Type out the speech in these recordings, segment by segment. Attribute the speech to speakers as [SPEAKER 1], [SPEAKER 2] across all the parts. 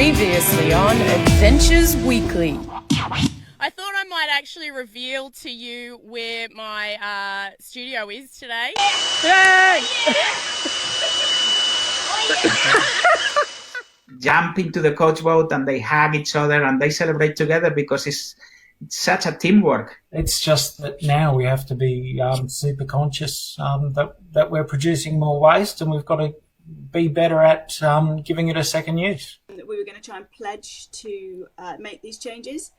[SPEAKER 1] Previously on Adventures Weekly.
[SPEAKER 2] I thought I might actually reveal to you where my studio is today.
[SPEAKER 3] Yay!
[SPEAKER 4] Jump into the coach boat and they hug each other and they celebrate together because it's such a teamwork.
[SPEAKER 5] It's just that now we have to be super conscious that we're producing more waste, and we've got to be better at giving it a second use.
[SPEAKER 6] We were going to try and pledge to make these changes,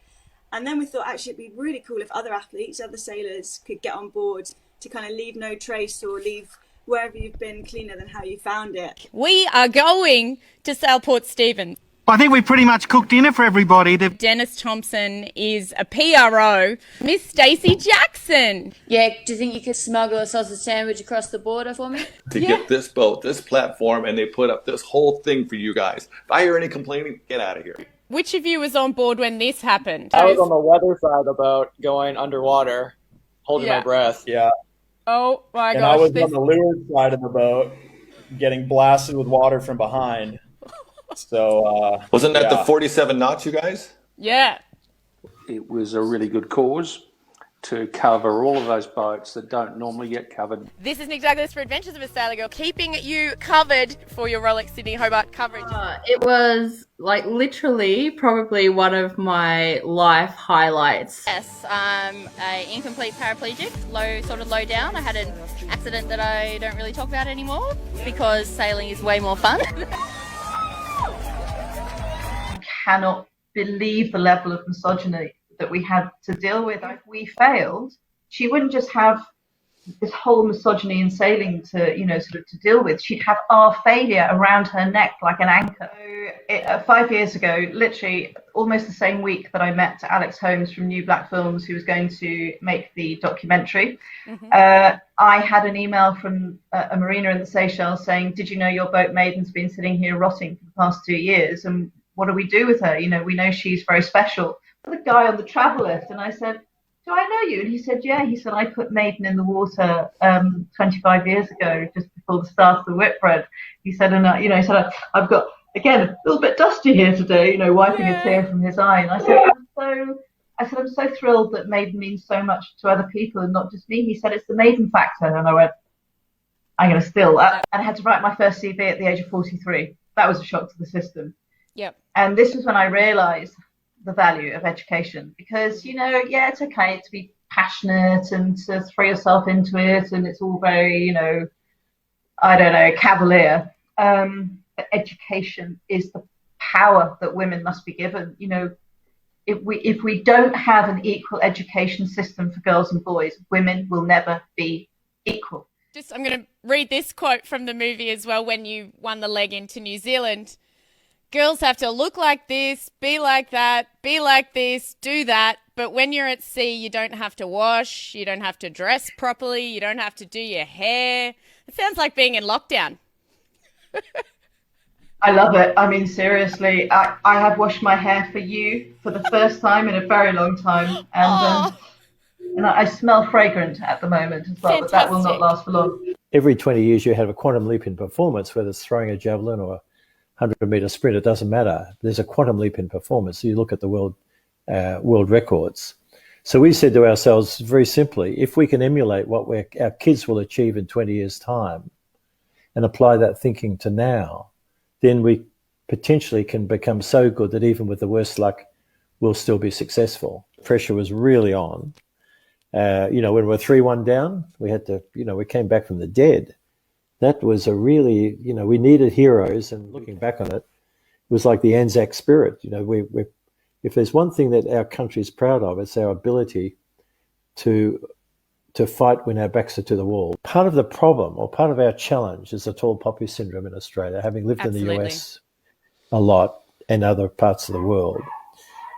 [SPEAKER 6] and then we thought actually it'd be really cool if other athletes, other sailors could get on board to kind of leave no trace or leave wherever you've been cleaner than how you found it.
[SPEAKER 2] We are going to sail Port Stephens.
[SPEAKER 3] I think we pretty much cooked dinner for everybody.
[SPEAKER 2] Dennis Thompson is a PRO. Miss Stacey Jackson.
[SPEAKER 7] Yeah, do you think you could smuggle a sausage sandwich across the border for me?
[SPEAKER 8] To get this boat, this platform, and they put up this whole thing for you guys. If I hear any complaining, get out of here.
[SPEAKER 2] Which of you was on board when this happened?
[SPEAKER 9] I was on the weather side of the boat, going underwater, holding my breath. Yeah.
[SPEAKER 2] Oh my gosh.
[SPEAKER 9] And I was on the leeward side of the boat, getting blasted with water from behind. So
[SPEAKER 8] wasn't that the 47 knots, you guys?
[SPEAKER 2] Yeah.
[SPEAKER 10] It was a really good cause to cover all of those boats that don't normally get covered.
[SPEAKER 2] This is Nick Douglas for Adventures of a Sailor Girl, keeping you covered for your Rolex Sydney Hobart coverage.
[SPEAKER 11] It was like literally probably one of my life highlights.
[SPEAKER 7] Yes, I'm an incomplete paraplegic, low down. I had an accident that I don't really talk about anymore because sailing is way more fun.
[SPEAKER 12] Cannot believe the level of misogyny that we had to deal with. If we failed, she wouldn't just have this whole misogyny in sailing to, to deal with. She'd have our failure around her neck like an anchor. So 5 years ago, literally almost the same week that I met Alex Holmes from New Black Films, who was going to make the documentary, I had an email from a marina in the Seychelles saying, "Did you know your boat Maiden's been sitting here rotting for the past 2 years? And what do we do with her? We know she's very special." The guy on the travel list, and I said, "Do I know you?" And he said, "Yeah." He said, "I put Maiden in the water 25 years ago, just before the start of the Whitbread." He said, and he said, "I've got again a little bit dusty here today," wiping a tear from his eye. And I said, "I'm so thrilled that Maiden means so much to other people and not just me." He said, "It's the Maiden factor," and I went, "I'm going to steal that." And I had to write my first CV at the age of 43. That was a shock to the system.
[SPEAKER 2] Yep.
[SPEAKER 12] And this was when I realised the value of education, because it's okay to be passionate and to throw yourself into it, and it's all very cavalier, but education is the power that women must be given. If we don't have an equal education system for girls and boys, women will never be equal.
[SPEAKER 2] I'm going to read this quote from the movie as well. When you won the leg into New Zealand, girls have to look like this, be like that, be like this, do that. But when you're at sea, you don't have to wash, you don't have to dress properly, you don't have to do your hair. It sounds like being in lockdown.
[SPEAKER 12] I love it. I mean, seriously, I have washed my hair for you for the first time in a very long time. And I smell fragrant at the moment as well, but that will not last for long.
[SPEAKER 13] Every 20 years you have a quantum leap in performance, whether it's throwing a javelin or 100-meter sprint, it doesn't matter. There's a quantum leap in performance. So you look at the world records. So we said to ourselves very simply, if we can emulate what our kids will achieve in 20 years' time and apply that thinking to now, then we potentially can become so good that even with the worst luck, we'll still be successful. Pressure was really on. When we were 3-1 down, we had to, we came back from the dead. That was a really, we needed heroes, and looking back on it, it was like the Anzac spirit. If there's one thing that our country is proud of, it's our ability to fight when our backs are to the wall. Part of the problem, or part of our challenge, is the tall poppy syndrome in Australia, having lived in the US a lot and other parts of the world.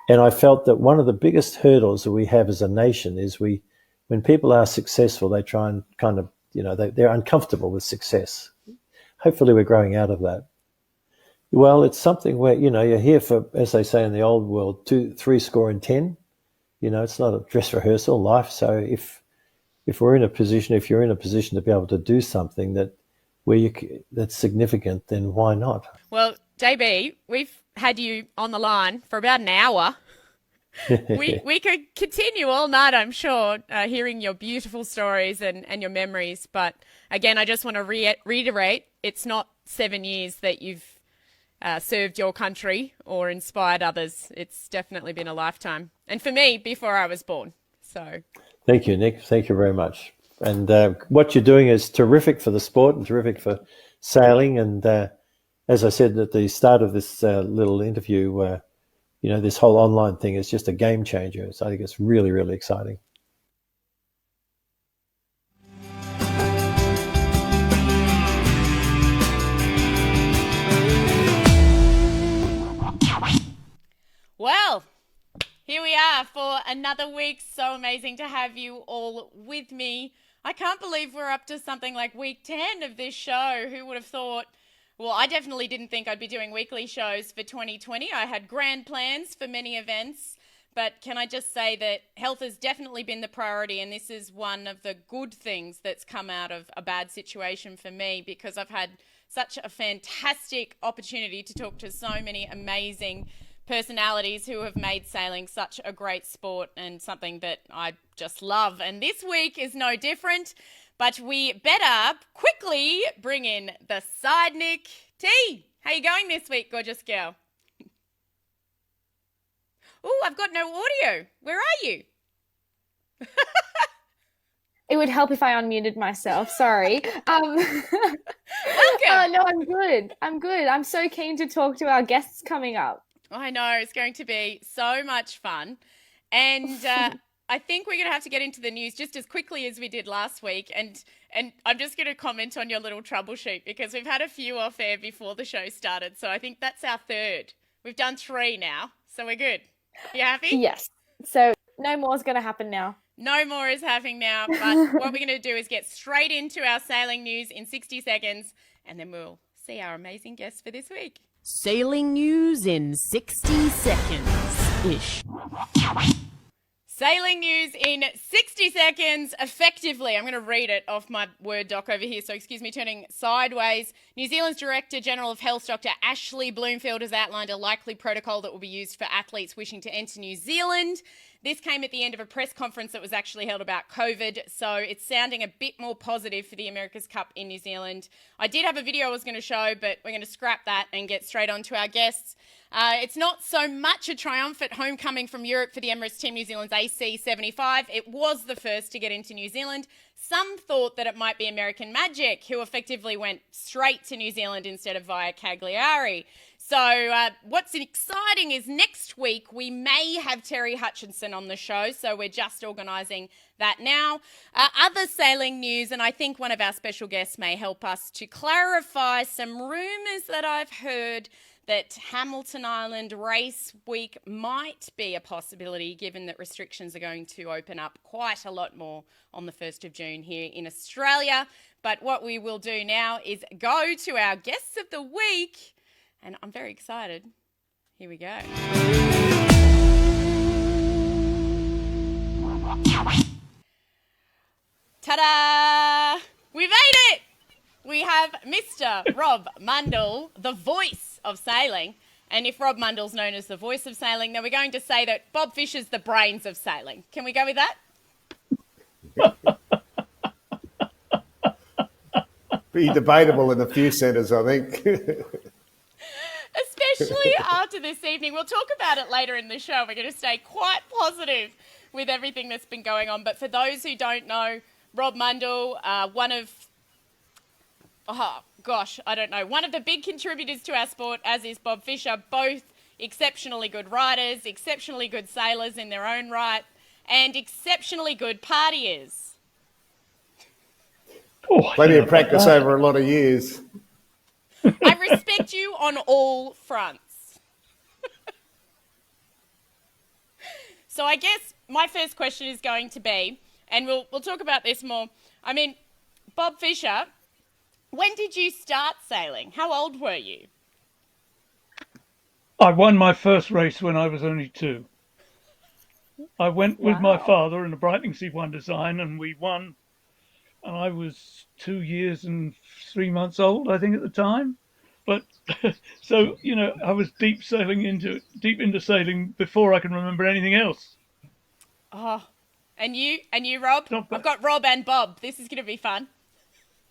[SPEAKER 13] And I felt that one of the biggest hurdles that we have as a nation is when people are successful, they try and kind of, they're uncomfortable with success. Hopefully we're growing out of that. Well, it's something where, you're here for, as they say in the old world, 2, 3 score and 10. It's not a dress rehearsal life. So if you're in a position to be able to do something that's significant, then why not?
[SPEAKER 2] Well, JB, we've had you on the line for about an hour. We could continue all night, I'm sure, hearing your beautiful stories and your memories. But again, I just want to reiterate, it's not 7 years that you've served your country or inspired others. It's definitely been a lifetime. And for me, before I was born. So
[SPEAKER 13] thank you, Nick. Thank you very much. And what you're doing is terrific for the sport and terrific for sailing. And as I said at the start of this little interview, this whole online thing is just a game changer. So I think it's really, really exciting.
[SPEAKER 2] Well, here we are for another week. So amazing to have you all with me. I can't believe we're up to something like week 10 of this show. Who would have thought? Well, I definitely didn't think I'd be doing weekly shows for 2020. I had grand plans for many events, but can I just say that health has definitely been the priority, and this is one of the good things that's come out of a bad situation for me, because I've had such a fantastic opportunity to talk to so many amazing personalities who have made sailing such a great sport and something that I just love. And this week is no different, but we better quickly bring in the side Nick. T, how you going this week, gorgeous girl? Oh, I've got no audio. Where are you?
[SPEAKER 14] It would help if I unmuted myself. Sorry.
[SPEAKER 2] Welcome.
[SPEAKER 14] No, I'm good. I'm so keen to talk to our guests coming up.
[SPEAKER 2] I know, it's going to be so much fun. And I think we're going to have to get into the news just as quickly as we did last week. And I'm just going to comment on your little troubleshoot, because we've had a few off air before the show started. So I think that's our third. We've done 3 now, so we're good. You happy?
[SPEAKER 14] Yes. So no more is going to happen now.
[SPEAKER 2] No more is happening now. But what we're going to do is get straight into our sailing news in 60 seconds, and then we'll see our amazing guests for this week.
[SPEAKER 1] Sailing news in 60 seconds-ish.
[SPEAKER 2] Sailing news in 60 seconds, effectively. I'm going to read it off my Word doc over here, so excuse me turning sideways. New Zealand's Director General of Health, Dr. Ashley Bloomfield, has outlined a likely protocol that will be used for athletes wishing to enter New Zealand. This came at the end of a press conference that was actually held about COVID, so it's sounding a bit more positive for the America's Cup in New Zealand. I did have a video I was going to show, but we're going to scrap that and get straight on to our guests. It's not so much a triumphant homecoming from Europe for the Emirates Team New Zealand's AC-75. It was the first to get into New Zealand. Some thought that it might be American Magic, who effectively went straight to New Zealand instead of via Cagliari. So what's exciting is next week we may have Terry Hutchinson on the show, so we're just organising that now. Other sailing news, and I think one of our special guests may help us to clarify some rumours that I've heard that Hamilton Island race week might be a possibility, given that restrictions are going to open up quite a lot more on the 1st of June here in Australia. But what we will do now is go to our guests of the week, and I'm very excited. Here we go. Ta-da! We made it! We have Mr. Rob Mundle, the voice of sailing. And if Rob Mundle's known as the voice of sailing, then we're going to say that Bob Fisher's the brains of sailing. Can we go with that?
[SPEAKER 15] Be debatable in a few centres, I think.
[SPEAKER 2] Especially after this evening. We'll talk about it later in the show. We're going to stay quite positive with everything that's been going on. But for those who don't know, Rob Mundle, one of the big contributors to our sport, as is Bob Fisher, both exceptionally good riders, exceptionally good sailors in their own right, and exceptionally good partiers.
[SPEAKER 15] Plenty of practice over a lot of years.
[SPEAKER 2] I respect you on all fronts. So I guess my first question is going to be, and we'll talk about this more. I mean, Bob Fisher, when did you start sailing? How old were you?
[SPEAKER 16] I won my first race when I was only 2. I went with my father in the Brightening Sea One design, and we won. And I was 2 years and 3 months old, I think, at the time. But so I was deep into sailing before I can remember anything else.
[SPEAKER 2] Oh, and you, Rob? I've got Rob and Bob. This is going to be fun.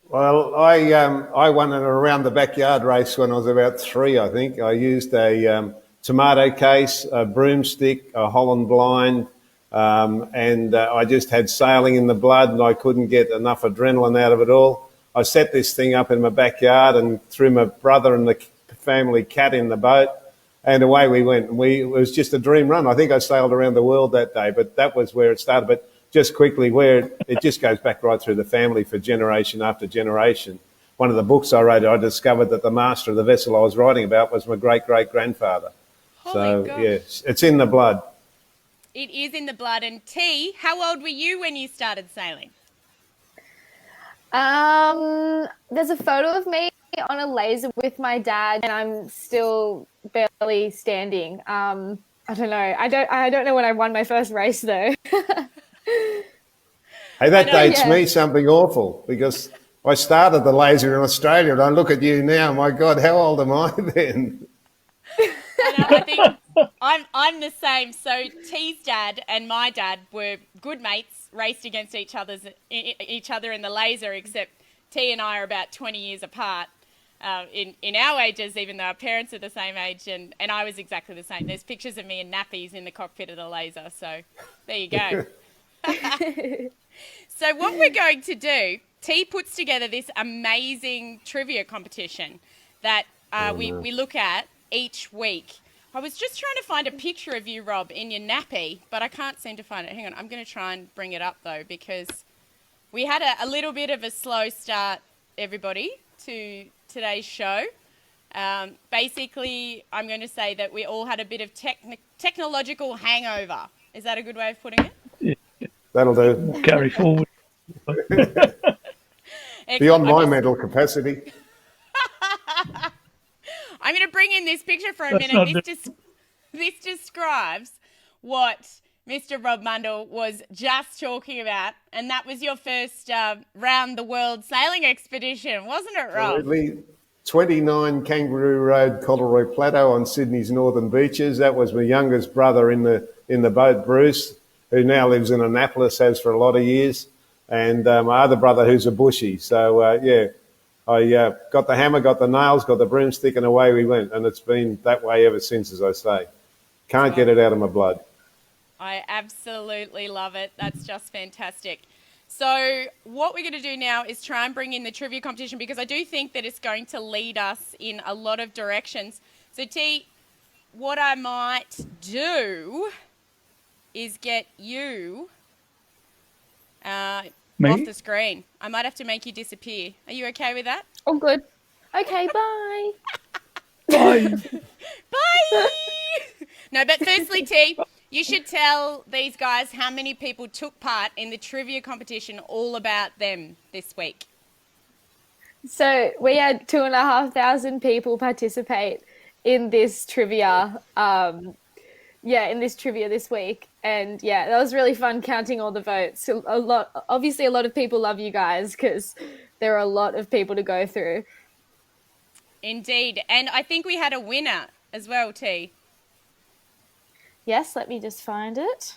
[SPEAKER 15] Well, I won an around the backyard race when I was about 3, I think. I used a tomato case, a broomstick, a Holland blind, and I just had sailing in the blood, and I couldn't get enough adrenaline out of it all. I set this thing up in my backyard and threw my brother and the family cat in the boat, and away we went. And it was just a dream run. I think I sailed around the world that day, but that was where it started. But just quickly, where it just goes back right through the family for generation after generation. One of the books I wrote, I discovered that the master of the vessel I was writing about was my great-great-grandfather. So, yes, it's in the blood.
[SPEAKER 2] It is in the blood. And T, how old were you when you started sailing?
[SPEAKER 14] There's a photo of me on a laser with my dad, and I'm still barely standing. I don't know. I don't know when I won my first race though.
[SPEAKER 15] Hey, that dates me something awful, because I started the laser in Australia, and I look at you now. My God, how old am I then?
[SPEAKER 2] I think I'm the same. So T's dad and my dad were good mates, raced against each other in the laser, except T and I are about 20 years apart in our ages, even though our parents are the same age, and I was exactly the same. There's pictures of me in nappies in the cockpit of the laser, so there you go. So what we're going to do, T puts together this amazing trivia competition that we look at each week. I was just trying to find a picture of you, Rob, in your nappy, but I can't seem to find it. Hang on, I'm going to try and bring it up, though, because we had a little bit of a slow start, everybody, to today's show. Basically, I'm going to say that we all had a bit of technological hangover. Is that a good way of putting it?
[SPEAKER 15] That'll do.
[SPEAKER 16] Carry forward.
[SPEAKER 15] Beyond my mental capacity.
[SPEAKER 2] I'm going to bring in this picture for a minute. This describes what Mr. Rob Mundle was just talking about, and that was your first round the world sailing expedition, wasn't it, Rob?
[SPEAKER 15] Absolutely. 29 Kangaroo Road, Collaroy Plateau on Sydney's northern beaches. That was my youngest brother in the boat, Bruce, who now lives in Annapolis, has for a lot of years, and my other brother who's a bushie. So, I got the hammer, got the nails, got the broomstick, and away we went. And it's been that way ever since, as I say. Can't get it out of my blood.
[SPEAKER 2] I absolutely love it. That's just fantastic. So what we're going to do now is try and bring in the trivia competition, because I do think that it's going to lead us in a lot of directions. So, T, what I might do is get you off the screen. I might have to make you disappear. Are you okay with that?
[SPEAKER 14] Oh, good. Okay, bye.
[SPEAKER 16] Bye.
[SPEAKER 2] Bye. No, but firstly, T, you should tell these guys how many people took part in the trivia competition, all about them this week.
[SPEAKER 14] So we had 2,500 people participate in this trivia. In this trivia this week, and that was really fun counting all the votes. Obviously, a lot of people love you guys because there are a lot of people to go through.
[SPEAKER 2] Indeed, and I think we had a winner as well, T.
[SPEAKER 14] Yes, let me just find it.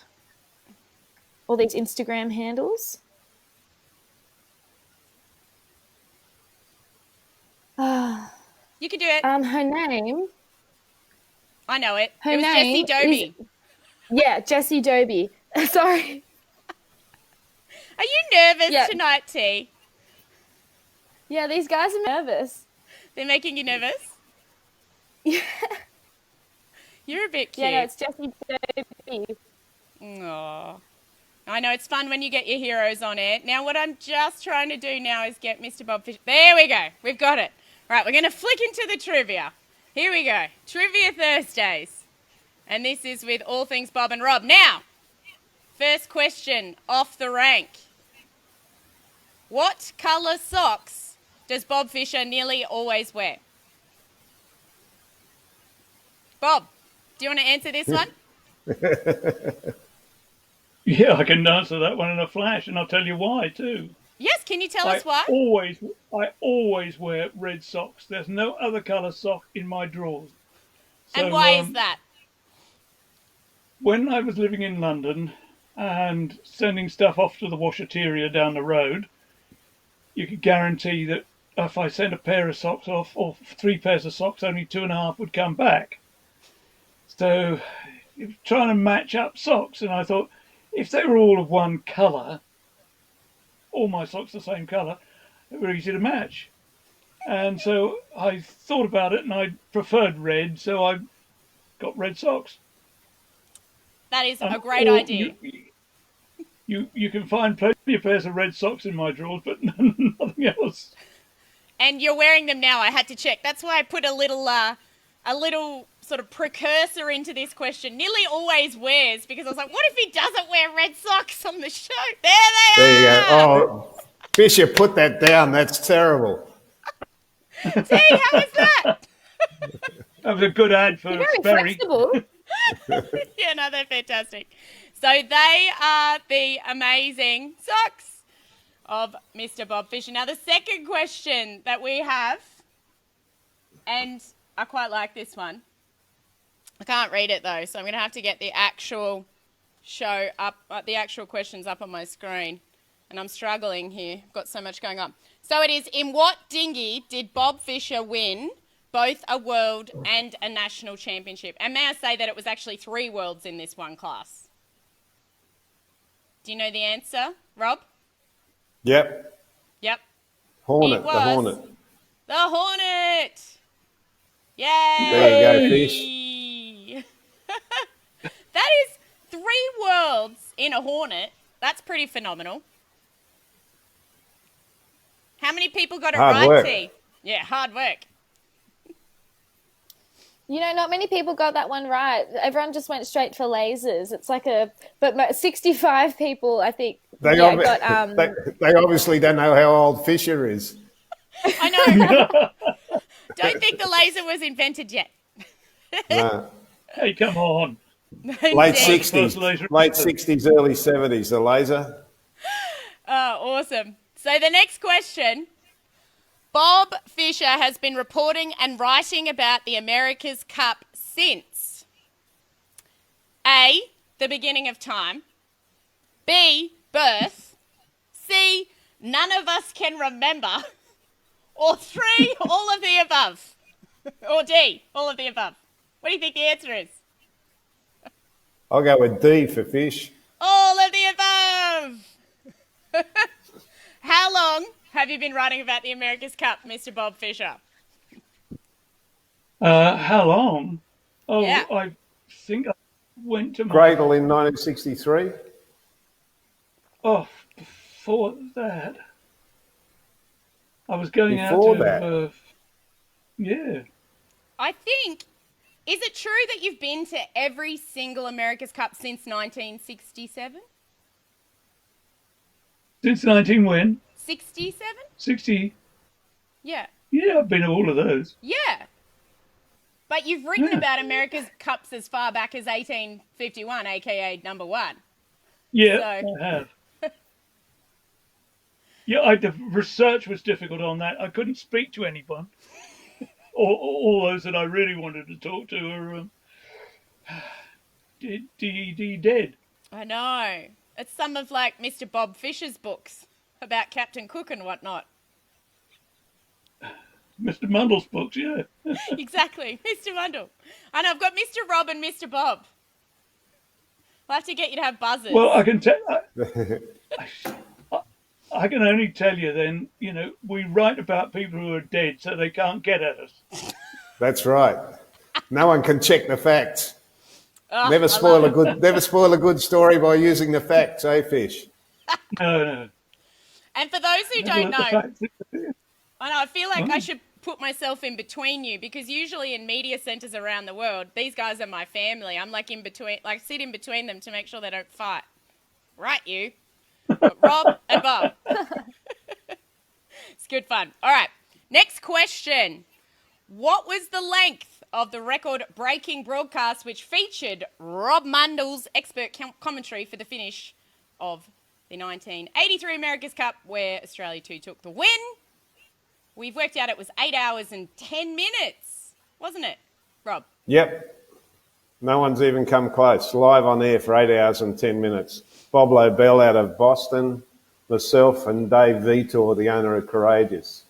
[SPEAKER 14] All these Instagram handles.
[SPEAKER 2] You can do it.
[SPEAKER 14] Her name.
[SPEAKER 2] I know it.
[SPEAKER 14] Her
[SPEAKER 2] it was
[SPEAKER 14] name
[SPEAKER 2] Jessie Doby.
[SPEAKER 14] Jessie Doby. Sorry.
[SPEAKER 2] Are you nervous tonight, T?
[SPEAKER 14] Yeah, these guys are nervous.
[SPEAKER 2] They're making you nervous?
[SPEAKER 14] Yeah.
[SPEAKER 2] You're a bit cute.
[SPEAKER 14] Yeah, no, it's Jessie Doby.
[SPEAKER 2] Aww. I know, it's fun when you get your heroes on air. Now, what I'm just trying to do now is get Mr. Bob Fisher. There we go. We've got it. Right, we're going to flick into the trivia. Here we go. Trivia Thursdays. And this is with all things Bob and Rob. Now, first question off the rank. What colour socks does Bob Fisher nearly always wear? Bob, do you want to answer this one?
[SPEAKER 16] Yeah, I can answer that one in a flash, and I'll tell you why, too.
[SPEAKER 2] Yes, can you tell us why?
[SPEAKER 16] I always wear red socks. There's no other colour sock in my drawers. So,
[SPEAKER 2] and why is that?
[SPEAKER 16] When I was living in London and sending stuff off to the washateria down the road, you could guarantee that if I sent a pair of socks off, or 3 pairs of socks, only 2.5 would come back. So, trying to match up socks, and I thought, if they were all of one colour, all my socks the same colour, they were easy to match. And so I thought about it, and I preferred red, so I got red socks.
[SPEAKER 2] That is a great idea.
[SPEAKER 16] You can find plenty of pairs of red socks in my drawers, but nothing else.
[SPEAKER 2] And you're wearing them now. I had to check. That's why I put a little sort of precursor into this question. Nearly always wears, because I was like, what if he doesn't wear red socks on the show? There they are.
[SPEAKER 15] There you go. Oh, Fisher, put that down. That's terrible.
[SPEAKER 2] See, how is that?
[SPEAKER 16] That was a good ad for
[SPEAKER 14] You're very
[SPEAKER 16] Sperry.
[SPEAKER 14] flexible.
[SPEAKER 2] Yeah, no, they're fantastic. So they are the amazing socks of Mr. Bob Fisher. Now, the second question that we have, and I quite like this one. I can't read it, though, so I'm going to have to get the actual show up, the actual questions up on my screen. And I'm struggling here. I've got so much going on. So it is, in what dinghy did Bob Fisher win both a world and a national championship? And may I say that it was actually 3 worlds in this one class? Do you know the answer, Rob?
[SPEAKER 15] Yep.
[SPEAKER 2] Yep.
[SPEAKER 15] Hornet,
[SPEAKER 2] It
[SPEAKER 15] the
[SPEAKER 2] was
[SPEAKER 15] Hornet.
[SPEAKER 2] The Hornet. Yay!
[SPEAKER 15] There you go, Fish.
[SPEAKER 2] That is 3 worlds in a Hornet. That's pretty phenomenal. How many people got it
[SPEAKER 15] Hard
[SPEAKER 2] right,
[SPEAKER 15] work.
[SPEAKER 2] T? Yeah, hard work.
[SPEAKER 14] You know, not many people got that one right. Everyone just went straight for lasers. It's like but 65 people, I think.
[SPEAKER 15] They,
[SPEAKER 14] yeah,
[SPEAKER 15] they obviously don't know how old Fisher is.
[SPEAKER 2] I know. Don't think the laser was invented yet.
[SPEAKER 15] No.
[SPEAKER 16] Hey, come on.
[SPEAKER 15] Late 60s, late 60s, early 70s, the laser.
[SPEAKER 2] Oh, awesome. So the next question. Bob Fisher has been reporting and writing about the America's Cup since A, the beginning of time, B, birth, C, none of us can remember, or 3, all of the above, or D, all of the above. What do you think the answer is?
[SPEAKER 15] I'll go with D for Fish.
[SPEAKER 2] All of the above. How long have you been writing about the America's Cup, Mr. Bob Fisher?
[SPEAKER 16] How long? Oh,
[SPEAKER 2] Yeah.
[SPEAKER 16] I think I went to my...
[SPEAKER 15] Gradle in 1963.
[SPEAKER 16] Oh, before that, I was going
[SPEAKER 15] Before
[SPEAKER 16] out
[SPEAKER 15] that?
[SPEAKER 16] to... yeah.
[SPEAKER 2] I think, is it true that you've been to every single America's Cup since 1967?
[SPEAKER 16] Since 19 when?
[SPEAKER 2] 67?
[SPEAKER 16] 60.
[SPEAKER 2] Yeah.
[SPEAKER 16] Yeah, I've been to all of those.
[SPEAKER 2] Yeah. But you've written about America's Cups as far back as 1851, aka number 1.
[SPEAKER 16] Yeah,
[SPEAKER 2] So-
[SPEAKER 16] I have. Yeah, the research was difficult on that. I couldn't speak to anyone. All those that I really wanted to talk to are dead.
[SPEAKER 2] I know. It's some of like Mr. Bob Fisher's books about Captain Cook and whatnot.
[SPEAKER 16] Mr. Mundle's books, yeah.
[SPEAKER 2] Exactly, Mr. Mundle. I know, I've got Mr. Rob and Mr. Bob. I'll have to get you to have buzzers.
[SPEAKER 16] Well, I can tell. I can only tell you then, we write about people who are dead so they can't get at us.
[SPEAKER 15] That's right. No one can check the facts.
[SPEAKER 2] Oh,
[SPEAKER 15] Never spoil a good story by using the facts, eh, Fish?
[SPEAKER 16] No.
[SPEAKER 2] And for those who
[SPEAKER 16] Never
[SPEAKER 2] don't
[SPEAKER 16] let the
[SPEAKER 2] know,
[SPEAKER 16] facts disappear.
[SPEAKER 2] I feel like I should put myself in between you, because usually in media centres around the world, these guys are my family. I'm like in between, like sit in between them to make sure they don't fight. Right, you. But Rob and Bob. It's good fun. All right. Next question. What was the length of the record-breaking broadcast which featured Rob Mundle's expert commentary for the finish of the 1983 America's Cup, where Australia 2 took the win. We've worked out it was 8 hours and 10 minutes, wasn't it, Rob?
[SPEAKER 15] Yep. No one's even come close. Live on air for 8 hours and 10 minutes. Bob Lobel out of Boston, myself and Dave Vitor, the owner of Courageous.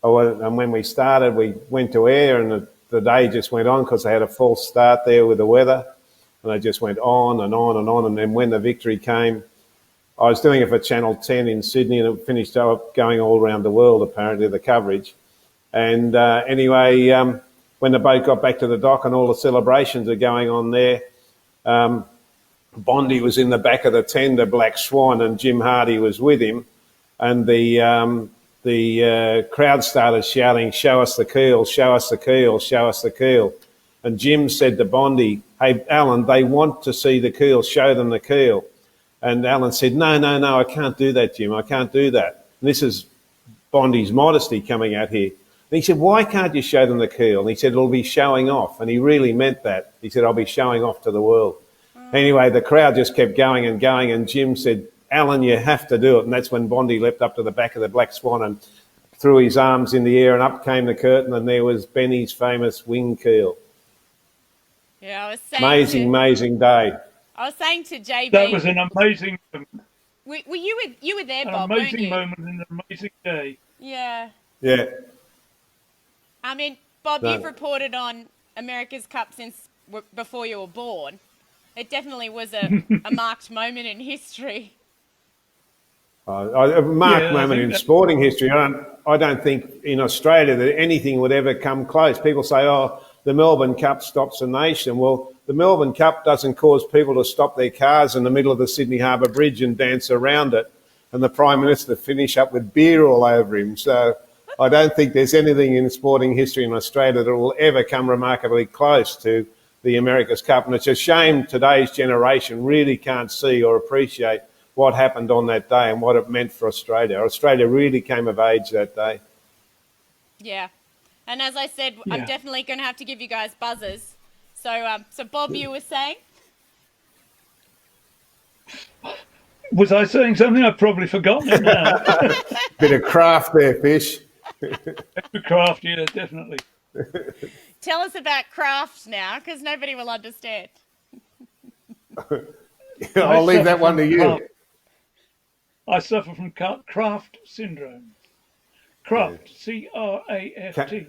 [SPEAKER 15] And when we started, we went to air and the day just went on because they had a false start there with the weather. And they just went on and on and on. And then when the victory came, I was doing it for Channel 10 in Sydney and it finished up going all around the world, apparently, the coverage. And anyway, when the boat got back to the dock and all the celebrations are going on there, Bondi was in the back of the tender, Black Swan, and Jim Hardy was with him. And the crowd started shouting, "Show us the keel, show us the keel, show us the keel." And Jim said to Bondi, "Hey, Alan, they want to see the keel, show them the keel." And Alan said, no, I can't do that, Jim, I can't do that. And this is Bondi's modesty coming out here. And he said, "Why can't you show them the keel?" And he said, "It'll be showing off." And he really meant that. He said, "I'll be showing off to the world." Anyway, the crowd just kept going and going, and Jim said, "Alan, you have to do it." And that's when Bondi leapt up to the back of the Black Swan and threw his arms in the air, and up came the curtain, and there was Benny's famous wing keel.
[SPEAKER 2] Yeah, I was saying
[SPEAKER 15] Amazing day.
[SPEAKER 2] I was saying to JB...
[SPEAKER 16] That was an amazing moment.
[SPEAKER 2] You were there,
[SPEAKER 16] An
[SPEAKER 2] Bob, weren't
[SPEAKER 16] amazing
[SPEAKER 2] you?
[SPEAKER 16] moment and an amazing day.
[SPEAKER 2] Yeah.
[SPEAKER 15] Yeah.
[SPEAKER 2] I mean, Bob,
[SPEAKER 15] No.
[SPEAKER 2] you've reported on America's Cup since before you were born. It definitely was a marked moment in history.
[SPEAKER 15] A marked moment in sporting history. I don't think in Australia that anything would ever come close. People say, "Oh, the Melbourne Cup stops a nation." Well, the Melbourne Cup doesn't cause people to stop their cars in the middle of the Sydney Harbour Bridge and dance around it, and the Prime Minister finish up with beer all over him. So I don't think there's anything in sporting history in Australia that will ever come remarkably close to the America's Cup. And it's a shame today's generation really can't see or appreciate what happened on that day and what it meant for Australia. Australia really came of age that day.
[SPEAKER 2] Yeah. And as I said, I'm definitely going to have to give you guys buzzers. So, Bob, you were saying?
[SPEAKER 16] Was I saying something? I've probably forgotten it now.
[SPEAKER 15] Bit of craft there, Fish.
[SPEAKER 16] Craft, yeah, definitely.
[SPEAKER 2] Tell us about craft now, because nobody will understand.
[SPEAKER 15] I'll leave that one to you.
[SPEAKER 16] I suffer from craft syndrome. Craft, C-R-A-F-T.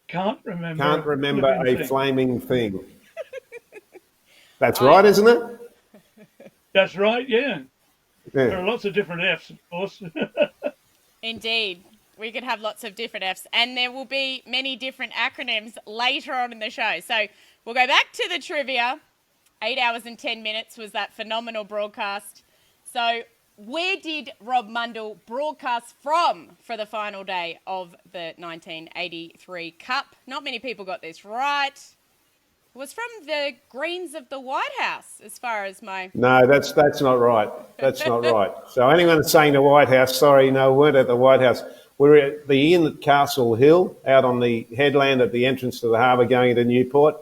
[SPEAKER 16] Can't remember
[SPEAKER 15] a flaming thing. That's right, isn't it?
[SPEAKER 16] That's right, yeah. There are lots of different Fs, of course.
[SPEAKER 2] Indeed. We could have lots of different Fs, and there will be many different acronyms later on in the show. So we'll go back to the trivia. 8 hours and 10 minutes was that phenomenal broadcast. So where did Rob Mundle broadcast from for the final day of the 1983 Cup? Not many people got this right. It was from the greens of the White House, as far as my...
[SPEAKER 15] No, that's not right. That's not right. So anyone that's saying the White House, sorry, no, we weren't at the White House. We're at the inn at Castle Hill, out on the headland at the entrance to the harbour going into Newport.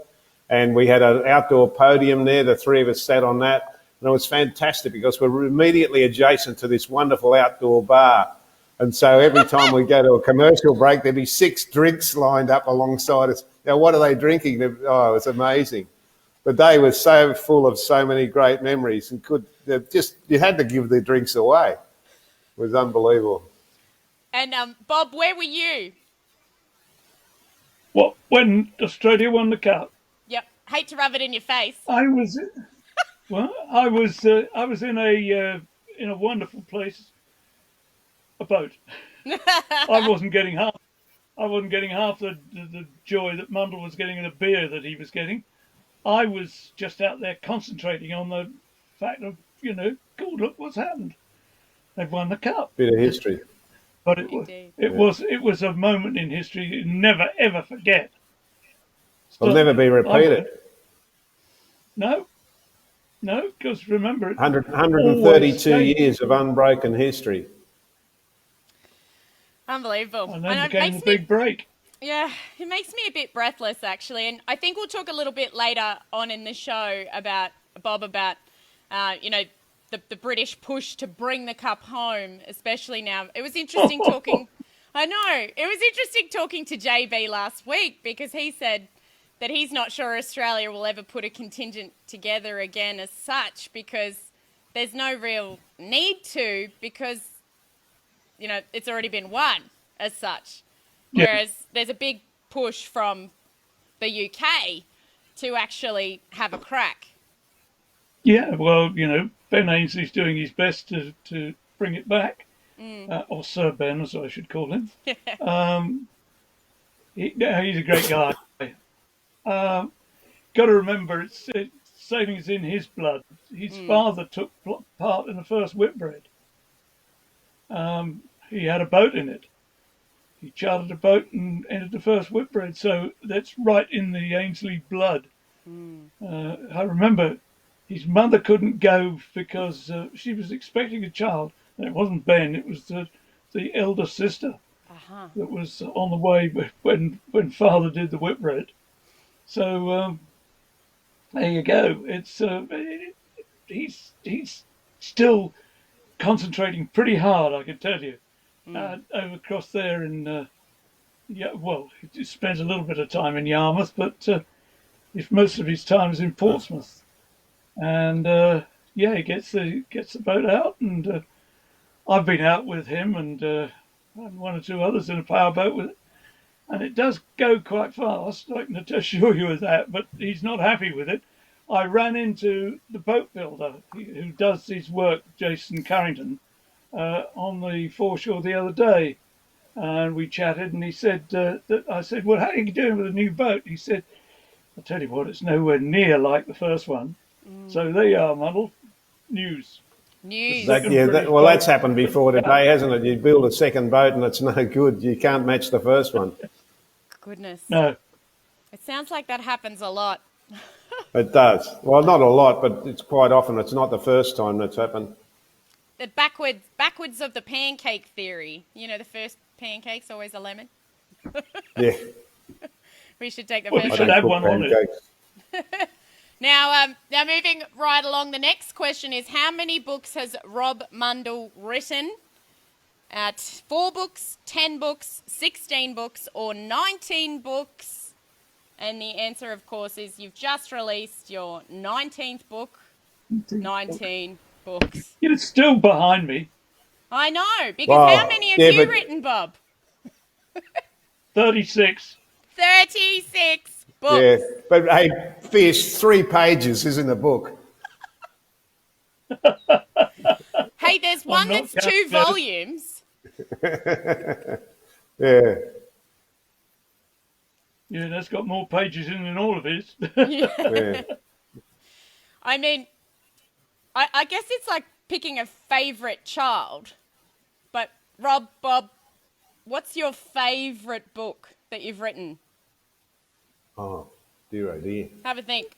[SPEAKER 15] And we had an outdoor podium there. The three of us sat on that. And it was fantastic because we're immediately adjacent to this wonderful outdoor bar. And so every time we go to a commercial break, there'd be 6 drinks lined up alongside us. Now, what are they drinking? Oh, it was amazing. The day was so full of so many great memories, and you had to give the drinks away. It was unbelievable.
[SPEAKER 2] And Bob, where were you?
[SPEAKER 16] What, when Australia won the Cup?
[SPEAKER 2] Yep. Hate to rub it in your face.
[SPEAKER 16] I was in a wonderful place, a boat. I wasn't getting half the joy that Mundle was getting in the beer that he was getting. I was just out there concentrating on the fact of, God, look what's happened. They've won the Cup.
[SPEAKER 15] Bit of history.
[SPEAKER 16] But it was a moment in history you never ever forget.
[SPEAKER 15] Will never be repeated.
[SPEAKER 16] No, because remember,
[SPEAKER 15] 132 years of unbroken history.
[SPEAKER 2] Unbelievable.
[SPEAKER 16] And then came the big break.
[SPEAKER 2] Yeah, it makes me a bit breathless, actually. And I think we'll talk a little bit later on in the show about, Bob, about, the British push to bring the cup home, especially now. It was interesting talking. I know. It was interesting talking to JB last week because he said that he's not sure Australia will ever put a contingent together again as such because there's no real need to because, you know, it's already been won as such.
[SPEAKER 16] Yeah.
[SPEAKER 2] Whereas there's a big push from the UK to actually have a crack.
[SPEAKER 16] Yeah, well, you know, Ben Ainsley's doing his best to bring it back, or Sir Ben, as I should call him. He's a great guy. Got to remember, sailing is in his blood. His father took part in the first Whitbread. He had a boat in it. He chartered a boat and entered the first Whitbread, so that's right in the Ainsley blood. I remember his mother couldn't go because she was expecting a child. And it wasn't Ben, it was the elder sister that was on the way when father did the Whitbread. So there you go. It's he's still concentrating pretty hard, I can tell you. Over across there in he spends a little bit of time in Yarmouth, but most of his time is in Portsmouth. And he gets the boat out, and I've been out with him and one or two others in a powerboat with it, and it does go quite fast. I can assure you of that. But he's not happy with it. I ran into the boat builder who does his work, Jason Carrington, on the foreshore the other day, and we chatted. And he said I said, "Well, how are you doing with the new boat?" He said, "I'll tell you what, it's nowhere near like the first one." So there you are, Mundle. News.
[SPEAKER 15] That's happened before today, hasn't it? You build a second boat and it's no good. You can't match the first one.
[SPEAKER 2] Goodness.
[SPEAKER 16] No.
[SPEAKER 2] It sounds like that happens a lot.
[SPEAKER 15] It does. Well, not a lot, but it's quite often. It's not the first time that's happened.
[SPEAKER 2] The backwards of the pancake theory. You know, the first pancake's always a lemon.
[SPEAKER 15] Yeah.
[SPEAKER 2] We should take the
[SPEAKER 16] Well,
[SPEAKER 2] first
[SPEAKER 16] we should have one on it.
[SPEAKER 2] Now moving right along, the next question is, how many books has Rob Mundle written? 4 books, 10 books, 16 books, or 19 books? And the answer, of course, is you've just released your 19th book. 19 books.
[SPEAKER 16] It's still behind me.
[SPEAKER 2] I know, because how many have you written, Bob?
[SPEAKER 16] 36.
[SPEAKER 2] 36 books.
[SPEAKER 15] Yeah, but hey, Fierce, 3 pages isn't a book.
[SPEAKER 2] Hey, there's one that's 2 volumes.
[SPEAKER 15] Yeah.
[SPEAKER 16] Yeah, that's got more pages in than all of his.
[SPEAKER 15] Yeah.
[SPEAKER 2] I mean, I guess it's like picking a favourite child. But Bob, what's your favourite book that you've written?
[SPEAKER 15] Oh, dear, oh dear.
[SPEAKER 2] Have a think.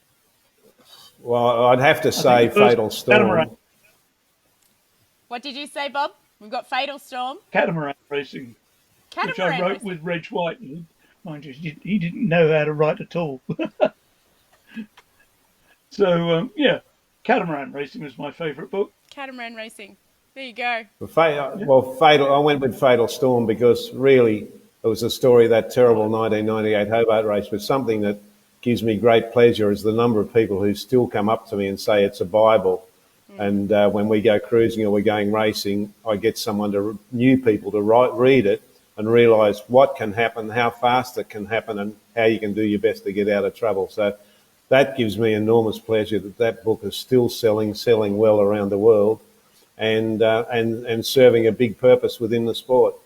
[SPEAKER 15] Well, I'd have to say Fatal Storm.
[SPEAKER 16] Catamaran.
[SPEAKER 2] What did you say, Bob? We've got Fatal Storm.
[SPEAKER 16] Catamaran Racing, which I wrote
[SPEAKER 2] Racing.
[SPEAKER 16] with Reg White. Mind you, he didn't know how to write at all. So, Catamaran Racing was my favourite book.
[SPEAKER 2] Catamaran Racing. There you go.
[SPEAKER 15] I went with Fatal Storm because really it was the story of that terrible 1998 Hobart race, but something that gives me great pleasure is the number of people who still come up to me and say it's a Bible. And when we go cruising or we're going racing, I get new people to read it and realise what can happen, how fast it can happen, and how you can do your best to get out of trouble. So that gives me enormous pleasure that book is still selling well around the world, and serving a big purpose within the sport.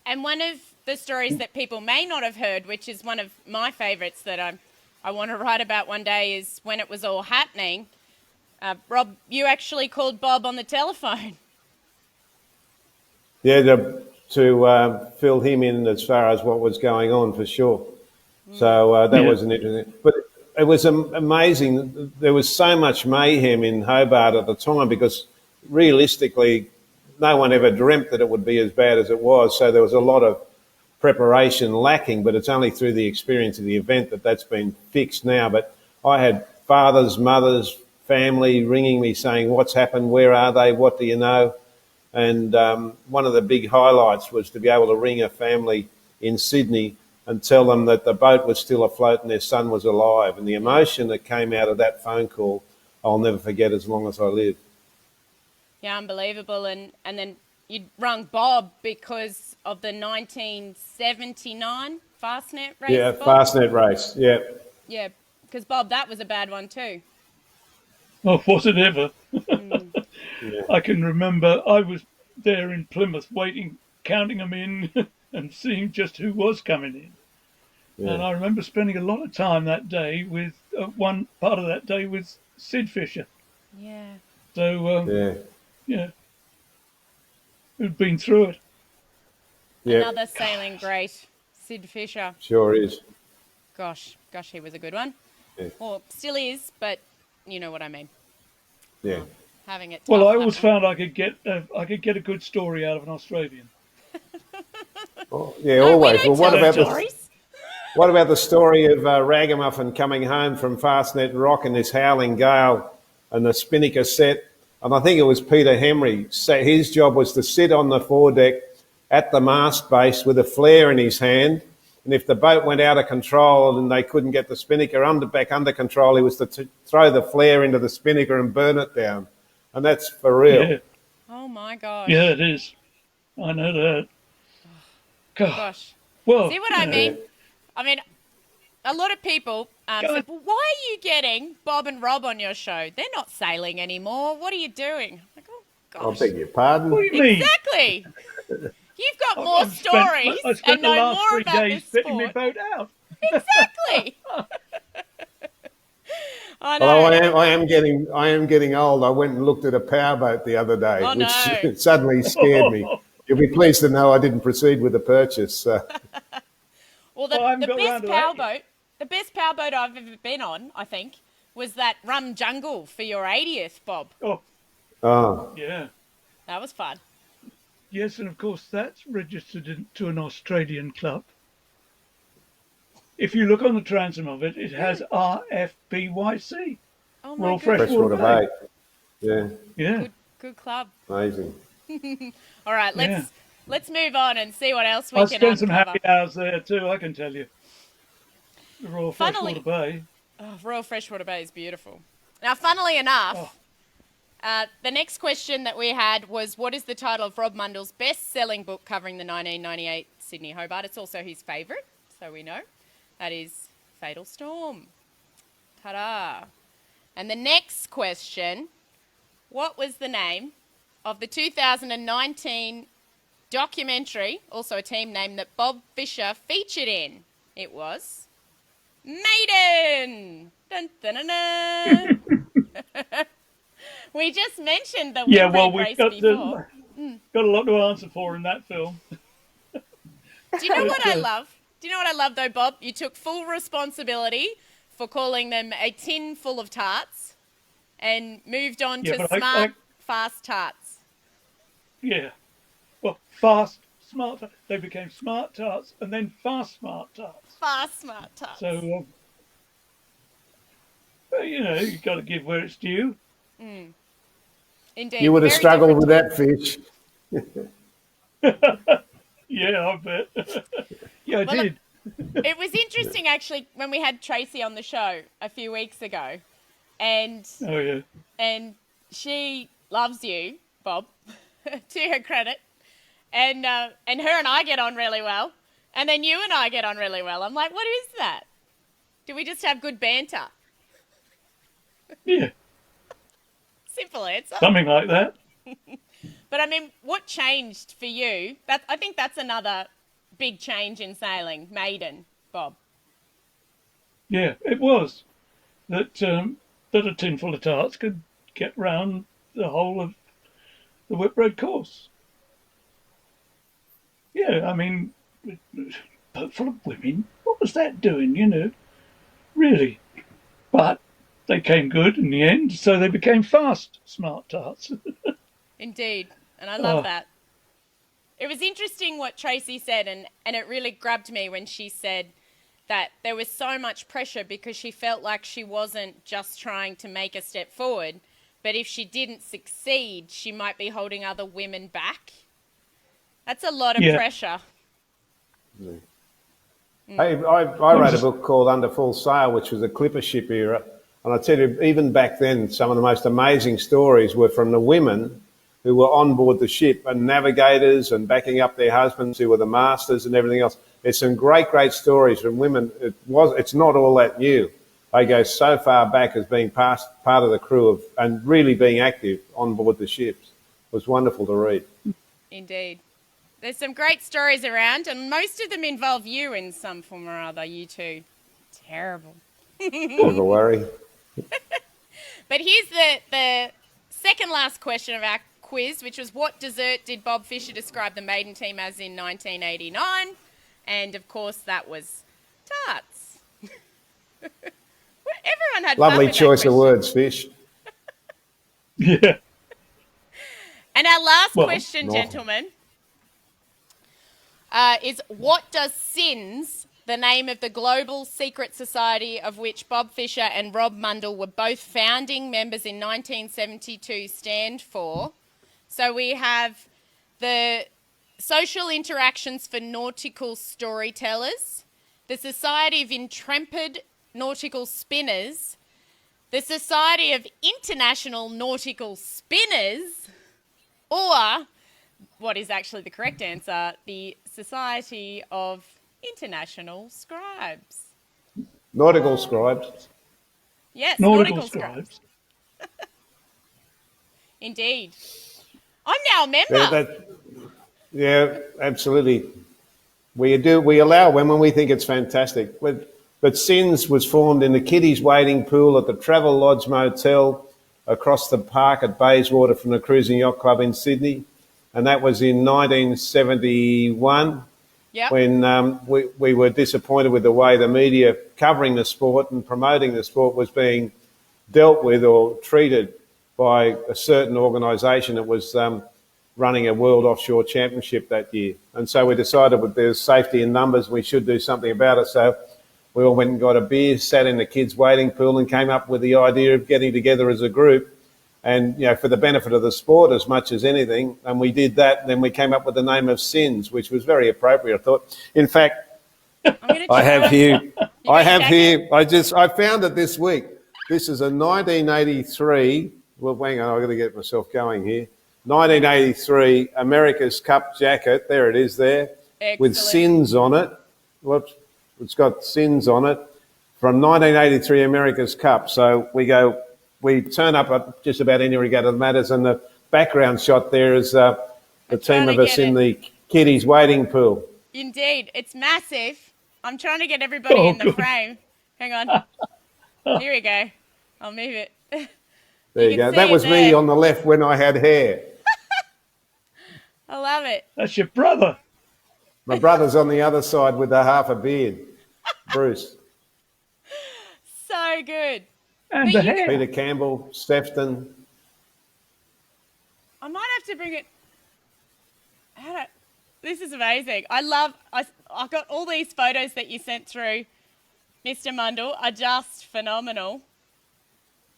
[SPEAKER 2] And one of the stories that people may not have heard, which is one of my favourites that I want to write about one day, is when it was all happening. Rob, you actually called Bob on the telephone.
[SPEAKER 15] Yeah, to fill him in as far as what was going on, for sure. So that was an interesting. But it was amazing. There was so much mayhem in Hobart at the time because realistically, no one ever dreamt that it would be as bad as it was. So there was a lot of preparation lacking, but it's only through the experience of the event that's been fixed now. But I had fathers, mothers, family ringing me saying, what's happened, where are they, what do you know? And one of the big highlights was to be able to ring a family in Sydney and tell them that the boat was still afloat and their son was alive. And the emotion that came out of that phone call, I'll never forget as long as I live.
[SPEAKER 2] Yeah, unbelievable. And then you rung Bob because of the 1979 Fastnet race.
[SPEAKER 15] Yeah,
[SPEAKER 2] Bob?
[SPEAKER 15] Fastnet race, yeah.
[SPEAKER 2] Yeah, because Bob, that was a bad one too.
[SPEAKER 16] Oh, was it ever?
[SPEAKER 15] Yeah.
[SPEAKER 16] I can remember I was there in Plymouth waiting, counting them in and seeing just who was coming in.
[SPEAKER 15] Yeah.
[SPEAKER 16] And I remember spending a lot of time that day with, one part of that day with Sid Fisher.
[SPEAKER 2] Yeah.
[SPEAKER 16] So,
[SPEAKER 15] yeah,
[SPEAKER 16] who'd been through it.
[SPEAKER 15] Yeah.
[SPEAKER 2] Another sailing great, Sid Fisher.
[SPEAKER 15] Sure is.
[SPEAKER 2] Gosh, he was a good one.
[SPEAKER 15] Yeah.
[SPEAKER 2] Or still is, but you know what I mean.
[SPEAKER 15] Yeah.
[SPEAKER 2] Having it.
[SPEAKER 16] Well,
[SPEAKER 2] tough,
[SPEAKER 16] I always
[SPEAKER 2] having-
[SPEAKER 16] found I could get a good story out of an Australian.
[SPEAKER 15] Oh, yeah,
[SPEAKER 2] No, we
[SPEAKER 15] always.
[SPEAKER 2] don't
[SPEAKER 15] Well,
[SPEAKER 2] tell stories.
[SPEAKER 15] what about the story of Ragamuffin coming home from Fastnet Rock in this howling gale and the spinnaker set? And I think it was Peter Henry. So his job was to sit on the foredeck at the mast base with a flare in his hand. And if the boat went out of control and they couldn't get the spinnaker back under control, he was to throw the flare into the spinnaker and burn it down. And that's for real.
[SPEAKER 16] Yeah.
[SPEAKER 2] Oh my gosh.
[SPEAKER 16] Yeah, it is. I know that.
[SPEAKER 2] Gosh.
[SPEAKER 16] Well,
[SPEAKER 2] see what I mean? I mean, a lot of people said, well, why are you getting Bob and Rob on your show? They're not sailing anymore. What are you doing? I'm like, oh, gosh.
[SPEAKER 15] I beg your pardon?
[SPEAKER 16] What do you mean?
[SPEAKER 2] Exactly. You've got more stories
[SPEAKER 16] I spent
[SPEAKER 2] and know
[SPEAKER 16] the last
[SPEAKER 2] more
[SPEAKER 16] 3
[SPEAKER 2] about
[SPEAKER 16] days
[SPEAKER 2] this
[SPEAKER 16] fitting
[SPEAKER 2] sport.
[SPEAKER 16] my boat out.
[SPEAKER 2] Exactly. I know.
[SPEAKER 15] Although I am getting old. I went and looked at a powerboat the other day,
[SPEAKER 2] Oh,
[SPEAKER 15] which
[SPEAKER 2] no.
[SPEAKER 15] suddenly scared me. You'll be pleased to know I didn't proceed with the purchase.
[SPEAKER 2] Well,
[SPEAKER 16] I haven't
[SPEAKER 2] the
[SPEAKER 16] got round
[SPEAKER 2] best powerboat I've ever been on, I think, was that Rum Jungle for your 80th, Bob.
[SPEAKER 16] Oh,
[SPEAKER 15] Oh,
[SPEAKER 16] yeah.
[SPEAKER 2] That was fun.
[SPEAKER 16] Yes, and of course that's registered to an Australian club. If you look on the transom of it, it has RFBYC.
[SPEAKER 2] Oh my
[SPEAKER 16] Royal
[SPEAKER 2] goodness.
[SPEAKER 15] freshwater
[SPEAKER 16] Bay.
[SPEAKER 15] bait. Yeah,
[SPEAKER 16] Yeah.
[SPEAKER 2] Good club.
[SPEAKER 15] amazing.
[SPEAKER 2] All right, let's move on and see what else we
[SPEAKER 16] I
[SPEAKER 2] can
[SPEAKER 16] spent some
[SPEAKER 2] uncover.
[SPEAKER 16] happy hours there too, I can tell you. The Royal
[SPEAKER 2] Funnily-
[SPEAKER 16] Freshwater Bay.
[SPEAKER 2] Oh, Royal Freshwater Bay is beautiful. Now, funnily enough, the next question that we had was, what is the title of Rob Mundle's best-selling book covering the 1998 Sydney Hobart? It's also his favourite, so we know. That is Fatal Storm. Ta-da. And the next question, what was the name of the 2019 documentary, also a team name that Bob Fisher featured in? It was Maiden. Dun, dun, dun, dun. We just mentioned the
[SPEAKER 16] Yeah,
[SPEAKER 2] Wind
[SPEAKER 16] well,
[SPEAKER 2] race
[SPEAKER 16] we've got,
[SPEAKER 2] before.
[SPEAKER 16] got a lot to answer for in that film.
[SPEAKER 2] Do you know what I love? Do you know what I love, though, Bob? You took full responsibility for calling them a tin full of tarts and moved on
[SPEAKER 16] Yeah,
[SPEAKER 2] to
[SPEAKER 16] but
[SPEAKER 2] smart, fast tarts.
[SPEAKER 16] Yeah. Well, fast, smart. They became smart tarts and then fast smart tarts.
[SPEAKER 2] Fast, smart tarts.
[SPEAKER 16] So, well, you know, you've got to give where it's due.
[SPEAKER 2] Indeed.
[SPEAKER 15] You would have
[SPEAKER 2] very
[SPEAKER 15] struggled with
[SPEAKER 2] different.
[SPEAKER 15] that fish.
[SPEAKER 16] Yeah, I bet. Yeah, I
[SPEAKER 2] Well,
[SPEAKER 16] did.
[SPEAKER 2] It was interesting, actually, when we had Tracy on the show a few weeks ago. And
[SPEAKER 16] Oh, yeah.
[SPEAKER 2] and she loves you, Bob, to her credit. And her and I get on really well. And then you and I get on really well. I'm like, what is that? Do we just have good banter?
[SPEAKER 16] Yeah,
[SPEAKER 2] Simple answer.
[SPEAKER 16] something like that.
[SPEAKER 2] But I mean, what changed for you? I think that's another big change in sailing, Maiden, Bob.
[SPEAKER 16] Yeah, it was. That that a tin full of tarts could get round the whole of the Whitbread course. Yeah, I mean, boat full of women. What was that doing, you know? Really. But they came good in the end, so they became fast smart tarts.
[SPEAKER 2] Indeed. And I love
[SPEAKER 16] Oh.
[SPEAKER 2] that. It was interesting what Tracy said, and it really grabbed me when she said that there was so much pressure because she felt like she wasn't just trying to make a step forward, but if she didn't succeed, she might be holding other women back. That's a lot of pressure.
[SPEAKER 15] Yeah. Hey, I wrote a book called Under Full Sail, which was the clipper ship era. And I tell you, even back then, some of the most amazing stories were from the women who were on board the ship and navigators and backing up their husbands who were the masters and everything else. There's some great, great stories from women. It's not all that new. They go so far back as being part of the crew and really being active on board the ships. It was wonderful to read.
[SPEAKER 2] Indeed. There's some great stories around, and most of them involve you in some form or other, you two. Terrible.
[SPEAKER 15] Never worry.
[SPEAKER 2] But here's the second last question of our quiz, which was, what dessert did Bob Fisher describe the maiden team as in 1989? And, of course, that was tarts. Everyone had
[SPEAKER 15] Lovely
[SPEAKER 2] fun with
[SPEAKER 15] choice
[SPEAKER 2] that
[SPEAKER 15] of words, Fish.
[SPEAKER 16] Yeah.
[SPEAKER 2] And our last question, gentlemen, is what does SINS, the name of the global secret society of which Bob Fisher and Rob Mundle were both founding members in 1972, stand for? So we have the Social Interactions for Nautical Storytellers, the Society of Intrepid Nautical Spinners, the Society of International Nautical Spinners, or, what is actually the correct answer, the Society of International Scribes.
[SPEAKER 15] Nautical Scribes.
[SPEAKER 2] Yes,
[SPEAKER 16] Nautical
[SPEAKER 2] Nautical Scribes.
[SPEAKER 16] Scribes.
[SPEAKER 2] Indeed. I'm now a member.
[SPEAKER 15] Yeah, absolutely. We allow women. We think it's fantastic. But SINS was formed in the kiddies waiting pool at the Travel Lodge Motel across the park at Bayswater from the Cruising Yacht Club in Sydney. And that was in 1971 when we were disappointed with the way the media covering the sport and promoting the sport was being dealt with or treated by a certain organisation that was running a World Offshore Championship that year. And so we decided that there's safety in numbers, we should do something about it. So we all went and got a beer, sat in the kids' waiting pool and came up with the idea of getting together as a group and, you know, for the benefit of the sport as much as anything. And we did that. And then we came up with the name of SINS, which was very appropriate, I thought. In fact, I have here, I found it this week. This is a 1983, well, hang on, I've got to get myself going here. 1983 America's Cup jacket, there it is there, with SINS on it. Whoops, it's got SINS on it from 1983 America's Cup. So we turn up at just about any regatta that matters, and the background shot there is the team of us in the kiddies waiting pool.
[SPEAKER 2] Indeed, it's massive. I'm trying to get everybody in the frame. Hang on. Here we go. I'll move it.
[SPEAKER 15] There you go. That was me on the left when I had hair.
[SPEAKER 2] I love it.
[SPEAKER 16] That's your brother.
[SPEAKER 15] My brother's on the other side with a half a beard. Bruce.
[SPEAKER 2] So good.
[SPEAKER 16] And the hair.
[SPEAKER 15] Peter Campbell, Stefton.
[SPEAKER 2] I might have to bring it. This is amazing. I got all these photos that you sent through, Mr. Mundle, are just phenomenal.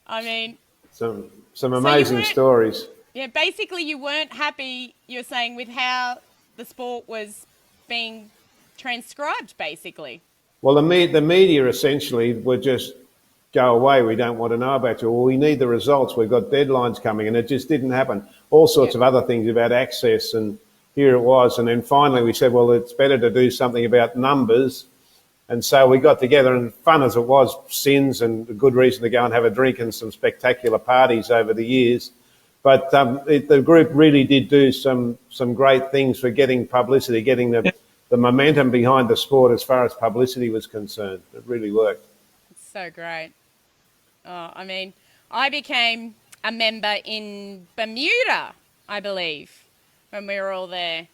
[SPEAKER 2] I mean,
[SPEAKER 15] some amazing stories.
[SPEAKER 2] Yeah, basically you weren't happy, you were saying, with how the sport was being transcribed, basically.
[SPEAKER 15] Well, the media essentially would just go away. We don't want to know about you. Well, we need the results. We've got deadlines coming, and it just didn't happen. All sorts of other things about access, and here it was. And then finally we said, well, it's better to do something about numbers. And so we got together, and fun as it was, SINS, and a good reason to go and have a drink and some spectacular parties over the years. But the group really did do some great things for getting publicity, getting the momentum behind the sport as far as publicity was concerned. It really worked.
[SPEAKER 2] It's so great. Oh, I mean, I became a member in Bermuda, I believe, when we were all there.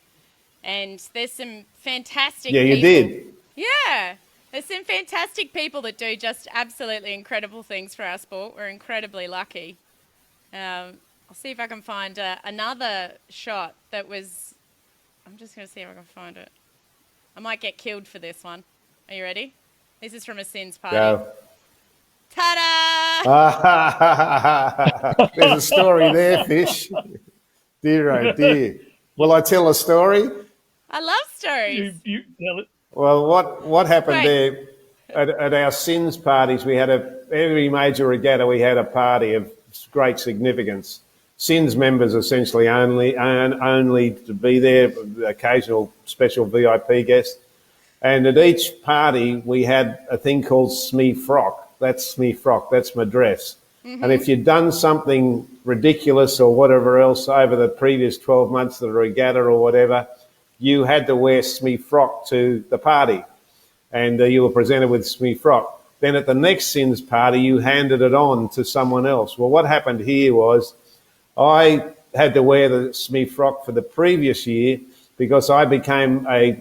[SPEAKER 2] And there's some fantastic people.
[SPEAKER 15] Yeah, you did.
[SPEAKER 2] Yeah. There's some fantastic people that do just absolutely incredible things for our sport. We're incredibly lucky. I'll see if I can find another shot that was... I'm just going to see if I can find it. I might get killed for this one. Are you ready? This is from a Sins party.
[SPEAKER 15] Go.
[SPEAKER 2] Ta-da!
[SPEAKER 15] There's a story there, Fish. Dear, oh dear. Will I tell a story?
[SPEAKER 2] I love stories.
[SPEAKER 16] You tell it.
[SPEAKER 15] Well, what happened
[SPEAKER 2] Great.
[SPEAKER 15] there at our Sins parties? We had every major regatta. We had a party of great significance. Sins members essentially only to be there, occasional special VIP guests. And at each party, we had a thing called Smee Frock. That's Smee Frock. That's my dress.
[SPEAKER 2] Mm-hmm.
[SPEAKER 15] And if you'd done something ridiculous or whatever else over the previous 12 months of the regatta or whatever, you had to wear Smee Frock to the party. And you were presented with Smee Frock. Then at the next Sins party, you handed it on to someone else. Well, what happened here was I had to wear the Smee Frock for the previous year because I became a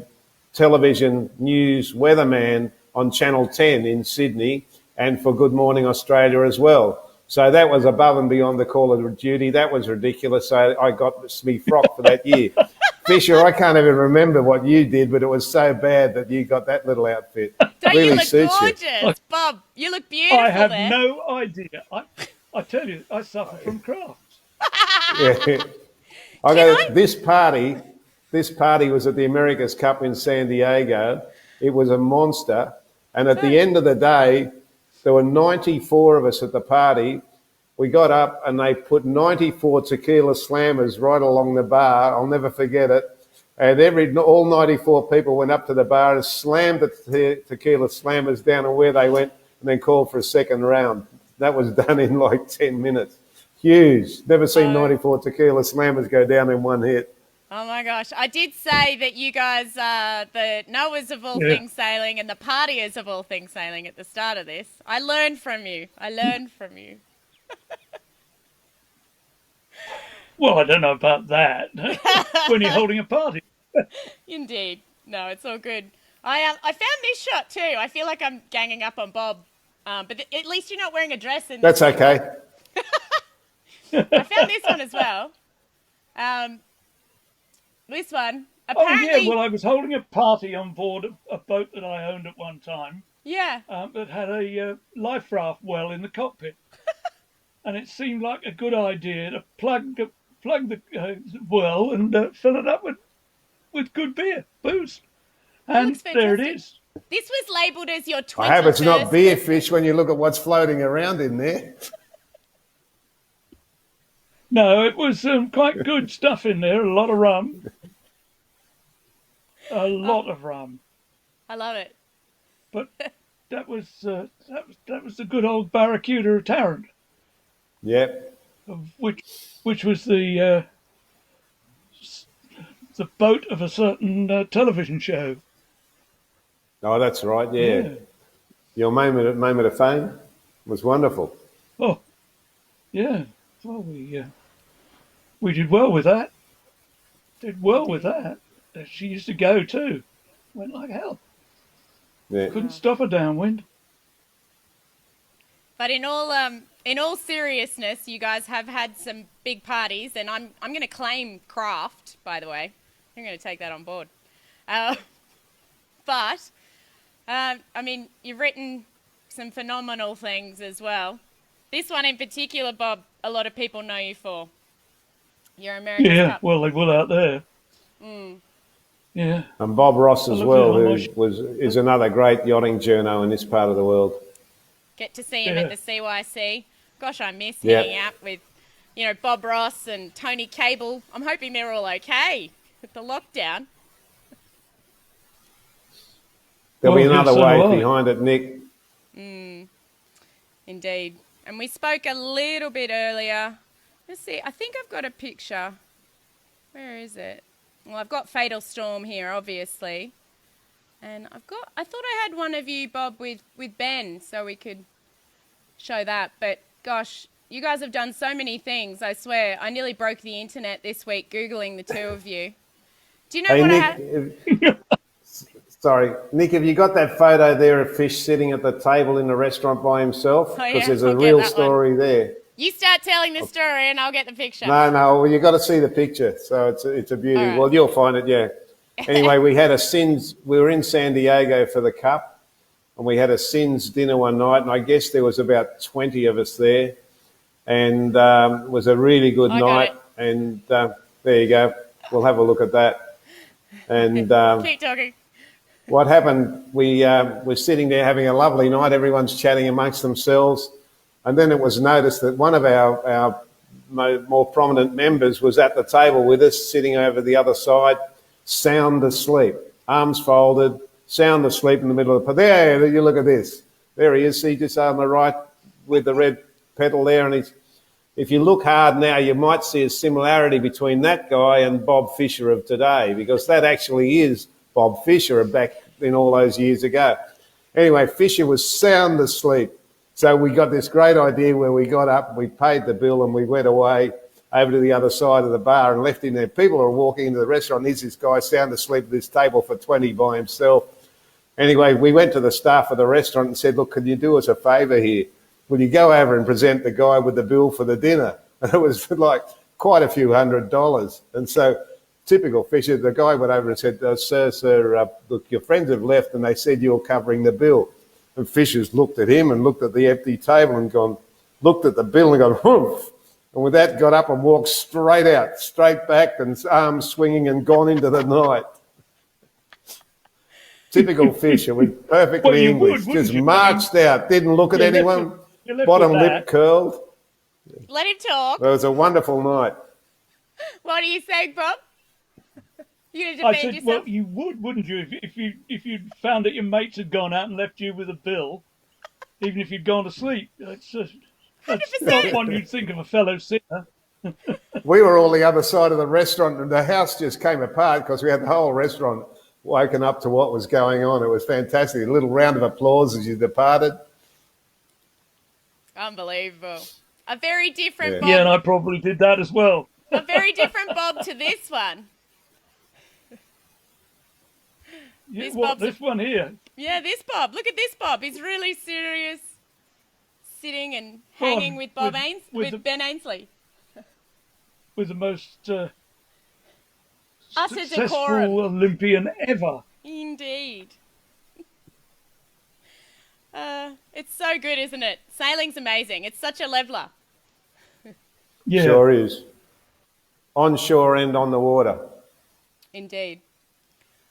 [SPEAKER 15] television news weatherman on Channel 10 in Sydney and for Good Morning Australia as well. So that was above and beyond the call of duty. That was ridiculous. So I got the Smee Frock for that year. Fisher, I can't even remember what you did, but it was so bad that you got that little outfit.
[SPEAKER 2] Don't
[SPEAKER 15] really
[SPEAKER 2] you look
[SPEAKER 15] suits
[SPEAKER 2] gorgeous?
[SPEAKER 15] you.
[SPEAKER 2] Bob, you look beautiful
[SPEAKER 16] I have
[SPEAKER 2] there.
[SPEAKER 16] no idea. I tell you, I suffer from crafts.
[SPEAKER 15] Yeah. This party was at the America's Cup in San Diego. It was a monster. And at the end of the day, there were 94 of us at the party. We got up and they put 94 tequila slammers right along the bar. I'll never forget it. And all 94 people went up to the bar and slammed the tequila slammers down and where they went and then called for a second round. That was done in like 10 minutes. Huge. Never seen 94 tequila slammers go down in one hit.
[SPEAKER 2] Oh my gosh. I did say that you guys are the knowers of all things sailing and the partiers of all things sailing at the start of this. I learned from you.
[SPEAKER 16] Well, I don't know about that. When you're holding a party.
[SPEAKER 2] Indeed. No, it's all good. I found this shot too. I feel like I'm ganging up on Bob. But at least you're not wearing a dress in this.
[SPEAKER 15] That's okay.
[SPEAKER 2] I found this one as well. This one. Apparently,
[SPEAKER 16] Oh, yeah. Well, I was holding a party on board a boat that I owned at one time.
[SPEAKER 2] Yeah.
[SPEAKER 16] That had a life raft well in the cockpit. And it seemed like a good idea to plug the well and fill it up with good beer, booze. And there it is.
[SPEAKER 2] This was labelled as your 21st.
[SPEAKER 15] I hope it's not beer, Fish, when you look at what's floating around in there.
[SPEAKER 16] No, it was quite good stuff in there. A lot of rum. A lot of rum.
[SPEAKER 2] I love it.
[SPEAKER 16] But that was the good old Barracuda of Tarrant.
[SPEAKER 15] Yep.
[SPEAKER 16] Which was the boat of a certain television show.
[SPEAKER 15] Oh, that's right. Yeah. Your moment of fame was wonderful.
[SPEAKER 16] Oh, yeah. Well, we did well with that. She used to go too. Went like hell.
[SPEAKER 15] Yeah.
[SPEAKER 16] Couldn't stop her downwind.
[SPEAKER 2] But in all seriousness, you guys have had some big parties, and I'm going to claim craft. By the way, I'm going to take that on board. But I mean, you've written some phenomenal things as well. This one in particular, Bob, a lot of people know you for. Your America's Cup.
[SPEAKER 16] Well, they will out there.
[SPEAKER 2] Mm.
[SPEAKER 16] Yeah.
[SPEAKER 15] And Bob Ross as well, who is another great yachting journo in this part of the world.
[SPEAKER 2] Get to see him at the CYC. Gosh, I miss hanging out with, Bob Ross and Tony Cable. I'm hoping they're all okay with the lockdown.
[SPEAKER 15] There'll be another wave behind it, Nick.
[SPEAKER 2] Indeed. And we spoke a little bit earlier. Let's see. I think I've got a picture. Where is it? Well, I've got Fatal Storm here, obviously. And I thought I had one of you, Bob, with Ben, so we could show that. But gosh, you guys have done so many things, I swear. I nearly broke the internet this week Googling the two of you. Do you know what
[SPEAKER 15] Nick, Sorry, Nick, have you got that photo there of Fish sitting at the table in the restaurant by himself? Because there's a real story there.
[SPEAKER 2] You start telling the story and I'll get the picture.
[SPEAKER 15] No, well, you've got to see the picture. So it's a beauty.
[SPEAKER 2] Right.
[SPEAKER 15] Well, you'll find it, yeah. Anyway, we were in San Diego for the Cup, and we had a Sins dinner one night, and I guess there was about 20 of us there, and it was a really good night. And there you go. We'll have a look at that. And
[SPEAKER 2] keep talking.
[SPEAKER 15] what happened? We were sitting there having a lovely night. Everyone's chatting amongst themselves, and then it was noticed that one of our more prominent members was at the table with us, sitting over the other side, sound asleep, arms folded, sound asleep in the middle of the... There, you look at this. There he is. See, just on the right with the red petal there. And if you look hard now, you might see a similarity between that guy and Bob Fisher of today, because that actually is Bob Fisher back in all those years ago. Anyway, Fisher was sound asleep. So we got this great idea where we got up, we paid the bill, and we went away over to the other side of the bar and left him there. People are walking into the restaurant. Here's this guy sound asleep at this table for 20 by himself. Anyway, we went to the staff of the restaurant and said, look, can you do us a favour here? Will you go over and present the guy with the bill for the dinner? And it was like quite a few $100s. And so typical Fisher, the guy went over and said, sir, look, your friends have left and they said you're covering the bill. And Fisher's looked at him and looked at the empty table and looked at the bill and gone, whoof. And with that, got up and walked straight out, straight back, and arms swinging and gone into the night. Typical Fisher, with perfectly English, just marched out, didn't look at anyone, bottom lip curled.
[SPEAKER 2] Let him talk.
[SPEAKER 15] It was a wonderful night.
[SPEAKER 2] What are you saying, Bob? You gonna defend
[SPEAKER 16] I said,
[SPEAKER 2] yourself?
[SPEAKER 16] well, you would, wouldn't you, if you found that your mates had gone out and left you with a bill, even if you'd gone to sleep. That's not one you'd think of a fellow sinner.
[SPEAKER 15] We were all the other side of the restaurant, and the house just came apart because we had the whole restaurant woken up to what was going on. It was fantastic. A little round of applause as you departed.
[SPEAKER 2] Unbelievable. A very different Bob.
[SPEAKER 16] Yeah, and I probably did that as well.
[SPEAKER 2] A very different Bob to this one.
[SPEAKER 16] Yeah, this one here?
[SPEAKER 2] Yeah, this Bob. Look at this Bob. He's really serious, sitting and hanging with Ben Ainsley.
[SPEAKER 16] With the most
[SPEAKER 2] utter
[SPEAKER 16] successful
[SPEAKER 2] decorum.
[SPEAKER 16] Olympian ever.
[SPEAKER 2] Indeed. It's so good, isn't it? Sailing's amazing. It's such a leveler.
[SPEAKER 16] Yeah.
[SPEAKER 15] Sure is. On shore and on the water.
[SPEAKER 2] Indeed.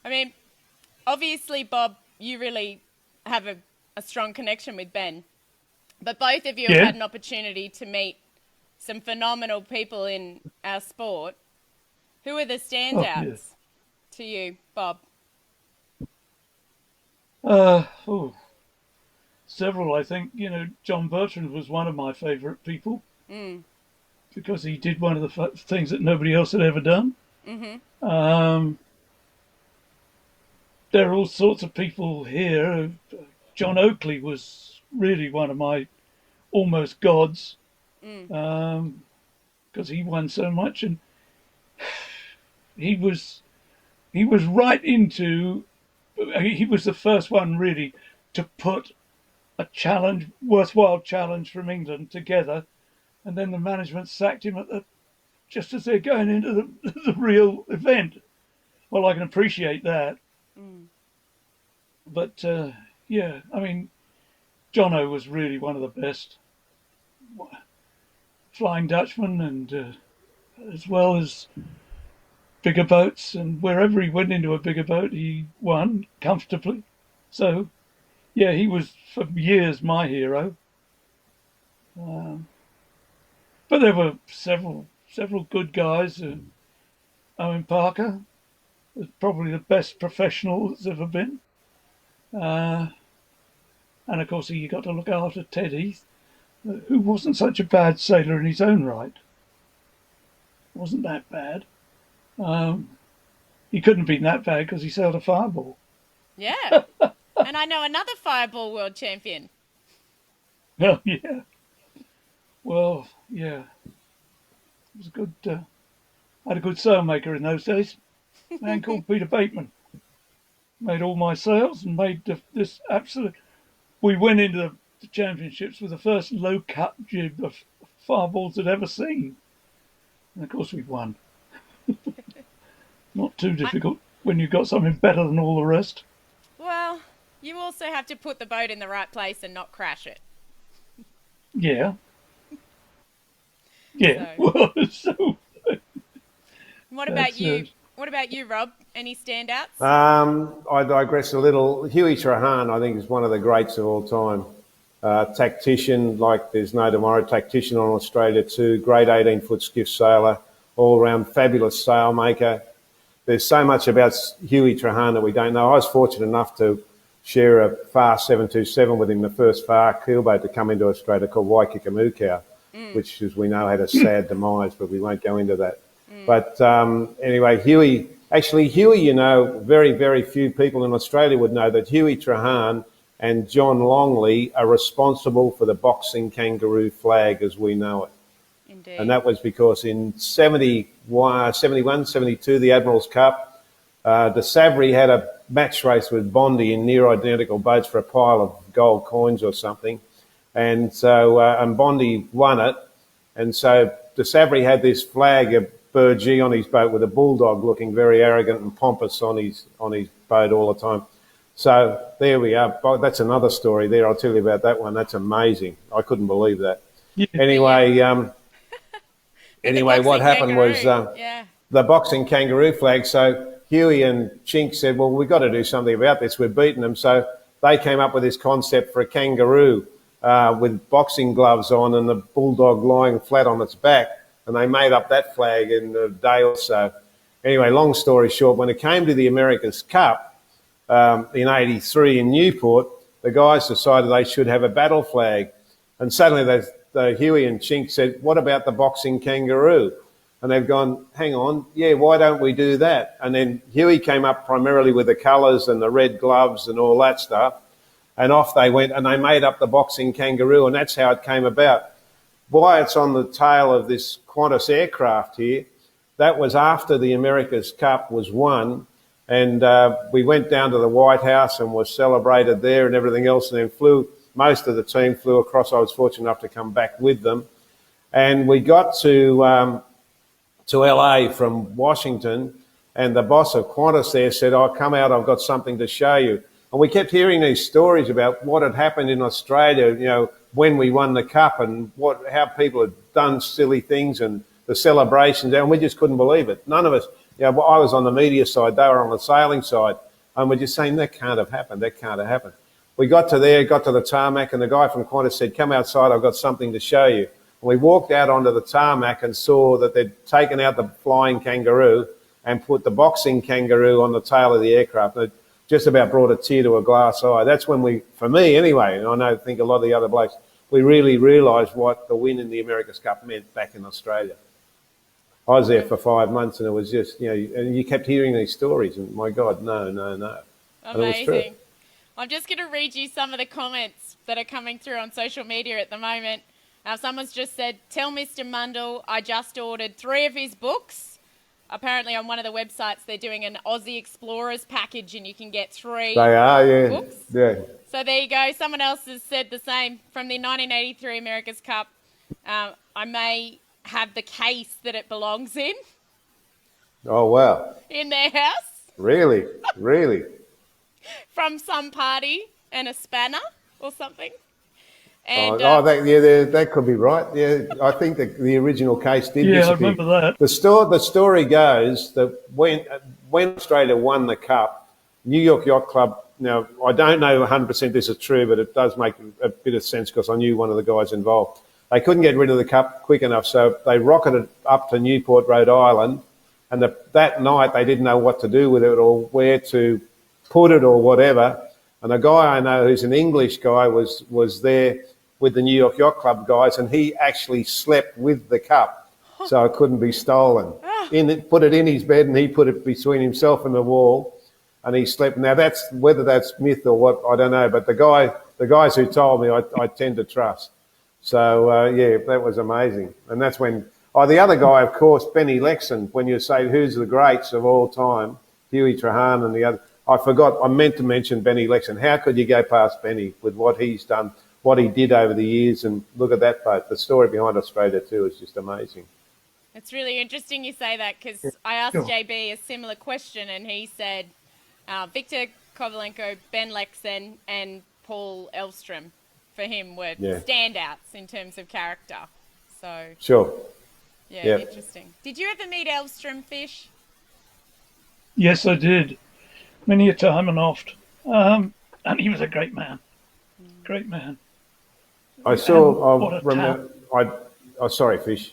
[SPEAKER 2] I mean, obviously, Bob, you really have a strong connection with Ben. But both of you have had an opportunity to meet some phenomenal people in our sport. Who are the standouts to you, Bob?
[SPEAKER 16] Several, I think. You know, John Bertrand was one of my favourite people because he did one of the things that nobody else had ever done.
[SPEAKER 2] Mm-hmm.
[SPEAKER 16] There are all sorts of people here. John Oakley was really one of my almost gods because he won so much, and he was right into. He was the first one really to put a worthwhile challenge from England together, and then the management sacked him just as they're going into the real event. Well, I can appreciate that. But, yeah, I mean, Jono was really one of the best. Flying Dutchman, and as well as bigger boats. And wherever he went into a bigger boat, he won comfortably. So, yeah, he was for years my hero. But there were several good guys. Owen Parker was probably the best professional that's ever been. And of course, you got to look after Ted Heath, who wasn't such a bad sailor in his own right. Wasn't that bad. He couldn't have been that bad because he sailed a fireball.
[SPEAKER 2] Yeah. And I know another fireball world champion.
[SPEAKER 16] Oh, yeah. Well, yeah. It was a good... I had a good sailmaker in those days. A man called Peter Bateman. Made all my sails and made this absolute... We went into the championships with the first low-cut jib of fireballs I'd ever seen. And of course we won. Not too difficult when you've got something better than all the rest.
[SPEAKER 2] Well, You also have to put the boat in the right place and not crash it.
[SPEAKER 16] Yeah. Yeah. Well, so
[SPEAKER 2] What about you? What about you, Rob? Any standouts?
[SPEAKER 15] I digress a little. Huey Trahan, I think, is one of the greats of all time. Tactician, like there's no tomorrow, tactician on Australia too, great 18-foot skiff sailor, all-round fabulous sailmaker. There's so much about Huey Trahan that we don't know. I was fortunate enough to share a FAR 727 with him, the first FAR keelboat to come into Australia called Waikikamukow, which, as we know, had a sad demise, but we won't go into that. But anyway, Huey, you know, very, very few people in Australia would know that Huey Trahan and John Longley are responsible for the boxing kangaroo flag as we know it.
[SPEAKER 2] Indeed.
[SPEAKER 15] And that was because in 71, 72, the Admiral's Cup, de Savary had a match race with Bondi in near identical boats for a pile of gold coins or something. And so, and Bondi won it. And so de Savary had this flag of Burgee on his boat with a bulldog looking very arrogant and pompous on his boat all the time. So there we are. That's another story there. I'll tell you about that one. That's amazing. I couldn't believe that. Yeah. Anyway, what happened was the boxing kangaroo flag. So Huey and Chink said, well, we've got to do something about this. We've beaten them. So they came up with this concept for a kangaroo with boxing gloves on and the bulldog lying flat on its back. And they made up that flag in a day or so. Anyway, long story short, when it came to the America's Cup in '83 in Newport, the guys decided they should have a battle flag. And suddenly Huey and Chink said, what about the boxing kangaroo? And they've gone, hang on, yeah, why don't we do that? And then Huey came up primarily with the colours and the red gloves and all that stuff. And off they went and they made up the boxing kangaroo, and that's how it came about. Why it's on the tail of this Qantas aircraft here, that was after the America's Cup was won, and we went down to the White House and was celebrated there and everything else, and then most of the team flew across. I was fortunate enough to come back with them. And we got to LA from Washington, and the boss of Qantas there said, oh, come out, I've got something to show you. And we kept hearing these stories about what had happened in Australia, you know, when we won the cup and how people had done silly things and the celebrations, and we just couldn't believe it. None of us, you know, I was on the media side, they were on the sailing side, and we're just saying, that can't have happened, that can't have happened. We got to the tarmac, and the guy from Qantas said, come outside, I've got something to show you. And we walked out onto the tarmac and saw that they'd taken out the flying kangaroo and put the boxing kangaroo on the tail of the aircraft. It just about brought a tear to a glass eye. That's when for me anyway, and I think a lot of the other blokes, we really realised what the win in the America's Cup meant back in Australia. I was there for 5 months, and it was just, you know, and you kept hearing these stories, and my God, no.
[SPEAKER 2] Amazing. I'm just going to read you some of the comments that are coming through on social media at the moment. Someone's just said, tell Mr. Mundle I just ordered 3 of his books. Apparently on one of the websites they're doing an Aussie Explorers package, and you can get 3
[SPEAKER 15] they are, yeah.
[SPEAKER 2] books.
[SPEAKER 15] Yeah.
[SPEAKER 2] So there you go. Someone else has said the same from the 1983 America's Cup. I may have the case that it belongs in.
[SPEAKER 15] Oh, wow.
[SPEAKER 2] In their house.
[SPEAKER 15] Really? Really?
[SPEAKER 2] From some party and a spanner or something. And,
[SPEAKER 15] that could be right. Yeah, I think the original case did disappear.
[SPEAKER 16] I remember that.
[SPEAKER 15] The story goes that when Australia won the Cup, New York Yacht Club, now I don't know 100% this is true, but it does make a bit of sense because I knew one of the guys involved. They couldn't get rid of the Cup quick enough, so they rocketed up to Newport, Rhode Island, and that night they didn't know what to do with it or where to put it or whatever. And a guy I know who's an English guy was there with the New York Yacht Club guys, and he actually slept with the Cup, so it couldn't be stolen. Put it in his bed, and he put it between himself and the wall, and he slept. Now whether that's myth or what, I don't know, but the guys who told me, I tend to trust. So yeah, that was amazing. And that's when the other guy, of course, Benny Lexon. When you say who's the greats of all time, Huey Trahan and the other. I meant to mention Benny Lexon. How could you go past Benny with what he's done, what he did over the years, and look at that boat. The story behind Australia too is just amazing.
[SPEAKER 2] It's really interesting you say that, because I asked JB a similar question, and he said Victor Kovalenko, Ben Lexen, and Paul Elvstrom for him were
[SPEAKER 15] Yeah.
[SPEAKER 2] standouts in terms of character. So
[SPEAKER 15] Sure.
[SPEAKER 2] yeah, interesting. Did you ever meet Elvstrom, Fish?
[SPEAKER 16] Yes, I did. Many a time and oft. And he was a great man. Great man.
[SPEAKER 15] I remember. Oh, sorry, Fish.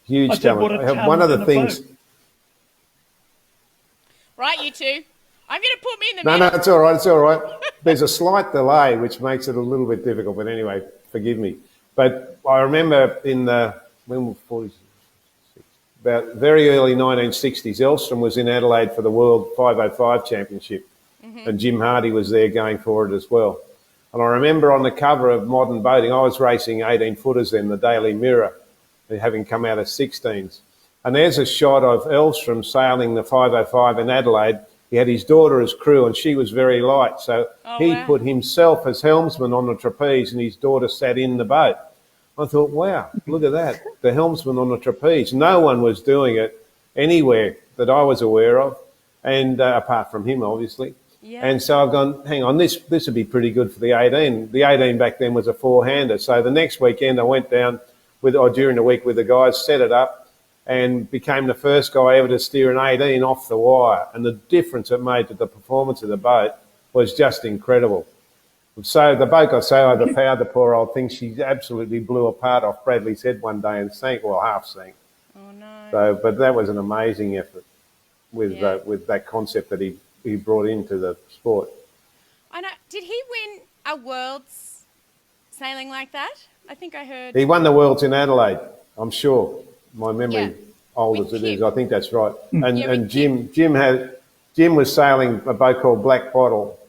[SPEAKER 15] Huge talent. One of the things.
[SPEAKER 2] Right, you two. I'm going to put me in the
[SPEAKER 15] No,
[SPEAKER 2] middle.
[SPEAKER 15] it's all right. It's all right. There's a slight delay, which makes it a little bit difficult. But anyway, forgive me. But I remember about very early 1960s, Elvstrom was in Adelaide for the World 505 Championship, and Jim Hardy was there going for it as well. And I remember on the cover of Modern Boating, I was racing 18-footers then, the Daily Mirror, having come out of 16s. And there's a shot of Elvstrom sailing the 505 in Adelaide. He had his daughter as crew, and she was very light. So he put himself as helmsman on the trapeze, and his daughter sat in the boat. I thought, wow, look at that, the helmsman on the trapeze. No one was doing it anywhere that I was aware of, and apart from him, obviously. Yeah. And so I've gone, hang on, this would be pretty good for the 18. The 18 back then was a four-hander. So the next weekend I went down during the week with the guys, set it up, and became the first guy ever to steer an 18 off the wire. And the difference it made to the performance of the boat was just incredible. So the boat got so overpowered, the poor old thing, she absolutely blew apart off Bradley's head one day and sank, well, half sank.
[SPEAKER 2] Oh, no.
[SPEAKER 15] So, but that was an amazing effort with that concept that he brought into the sport.
[SPEAKER 2] I know. Did he win a Worlds sailing like that? I think I heard.
[SPEAKER 15] He won the Worlds in Adelaide, I'm sure. My memory, old as it is, I think that's right. And Jim was sailing a boat called Black Bottle.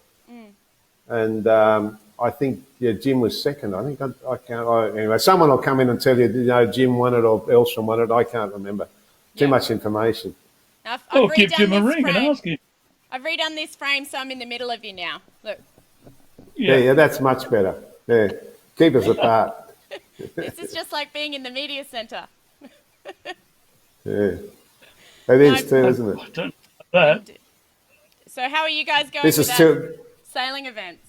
[SPEAKER 15] And I think Jim was second. I think anyway. Someone will come in and tell you, Jim won it or Elvstrom won it. I can't remember. Too much information.
[SPEAKER 2] I've
[SPEAKER 16] give Jim a ring and ask him.
[SPEAKER 2] I've redone this frame, so I'm in the middle of you now. Look.
[SPEAKER 15] Yeah, that's much better. Yeah, keep us apart.
[SPEAKER 2] This is just like being in the media centre.
[SPEAKER 15] Yeah, it is too, isn't it?
[SPEAKER 16] I don't know that.
[SPEAKER 2] So how are you guys going
[SPEAKER 15] This
[SPEAKER 2] with
[SPEAKER 15] is
[SPEAKER 2] that sailing events?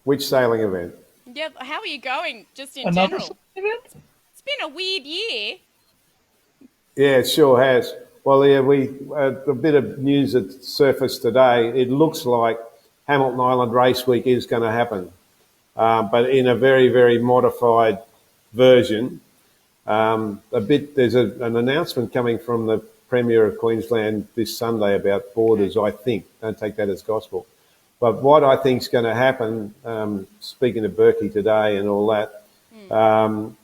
[SPEAKER 15] Which sailing event?
[SPEAKER 2] Yeah, how are you going just in
[SPEAKER 16] Another
[SPEAKER 2] general? It's been a weird year.
[SPEAKER 15] Yeah, it sure has. Well, yeah, a bit of news that surfaced today. It looks like Hamilton Island Race Week is going to happen, but in a very, very modified version. There's an announcement coming from the Premier of Queensland this Sunday about borders, I think. Don't take that as gospel. But what I think is going to happen, speaking to Berkey today and all that,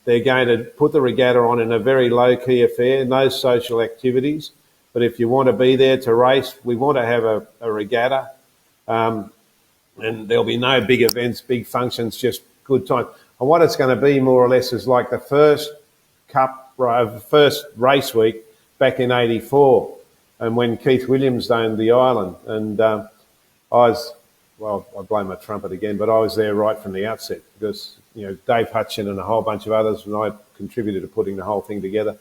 [SPEAKER 15] they're going to put the regatta on in a very low-key affair, no social activities. But if you want to be there to race, we want to have a regatta. And there'll be no big events, big functions, just good time. And what it's going to be more or less is like the first race week back in '84, and when Keith Williams owned the island. And I blow my trumpet again, but I was there right from the outset because, Dave Hutchin and a whole bunch of others, and I contributed to putting the whole thing together.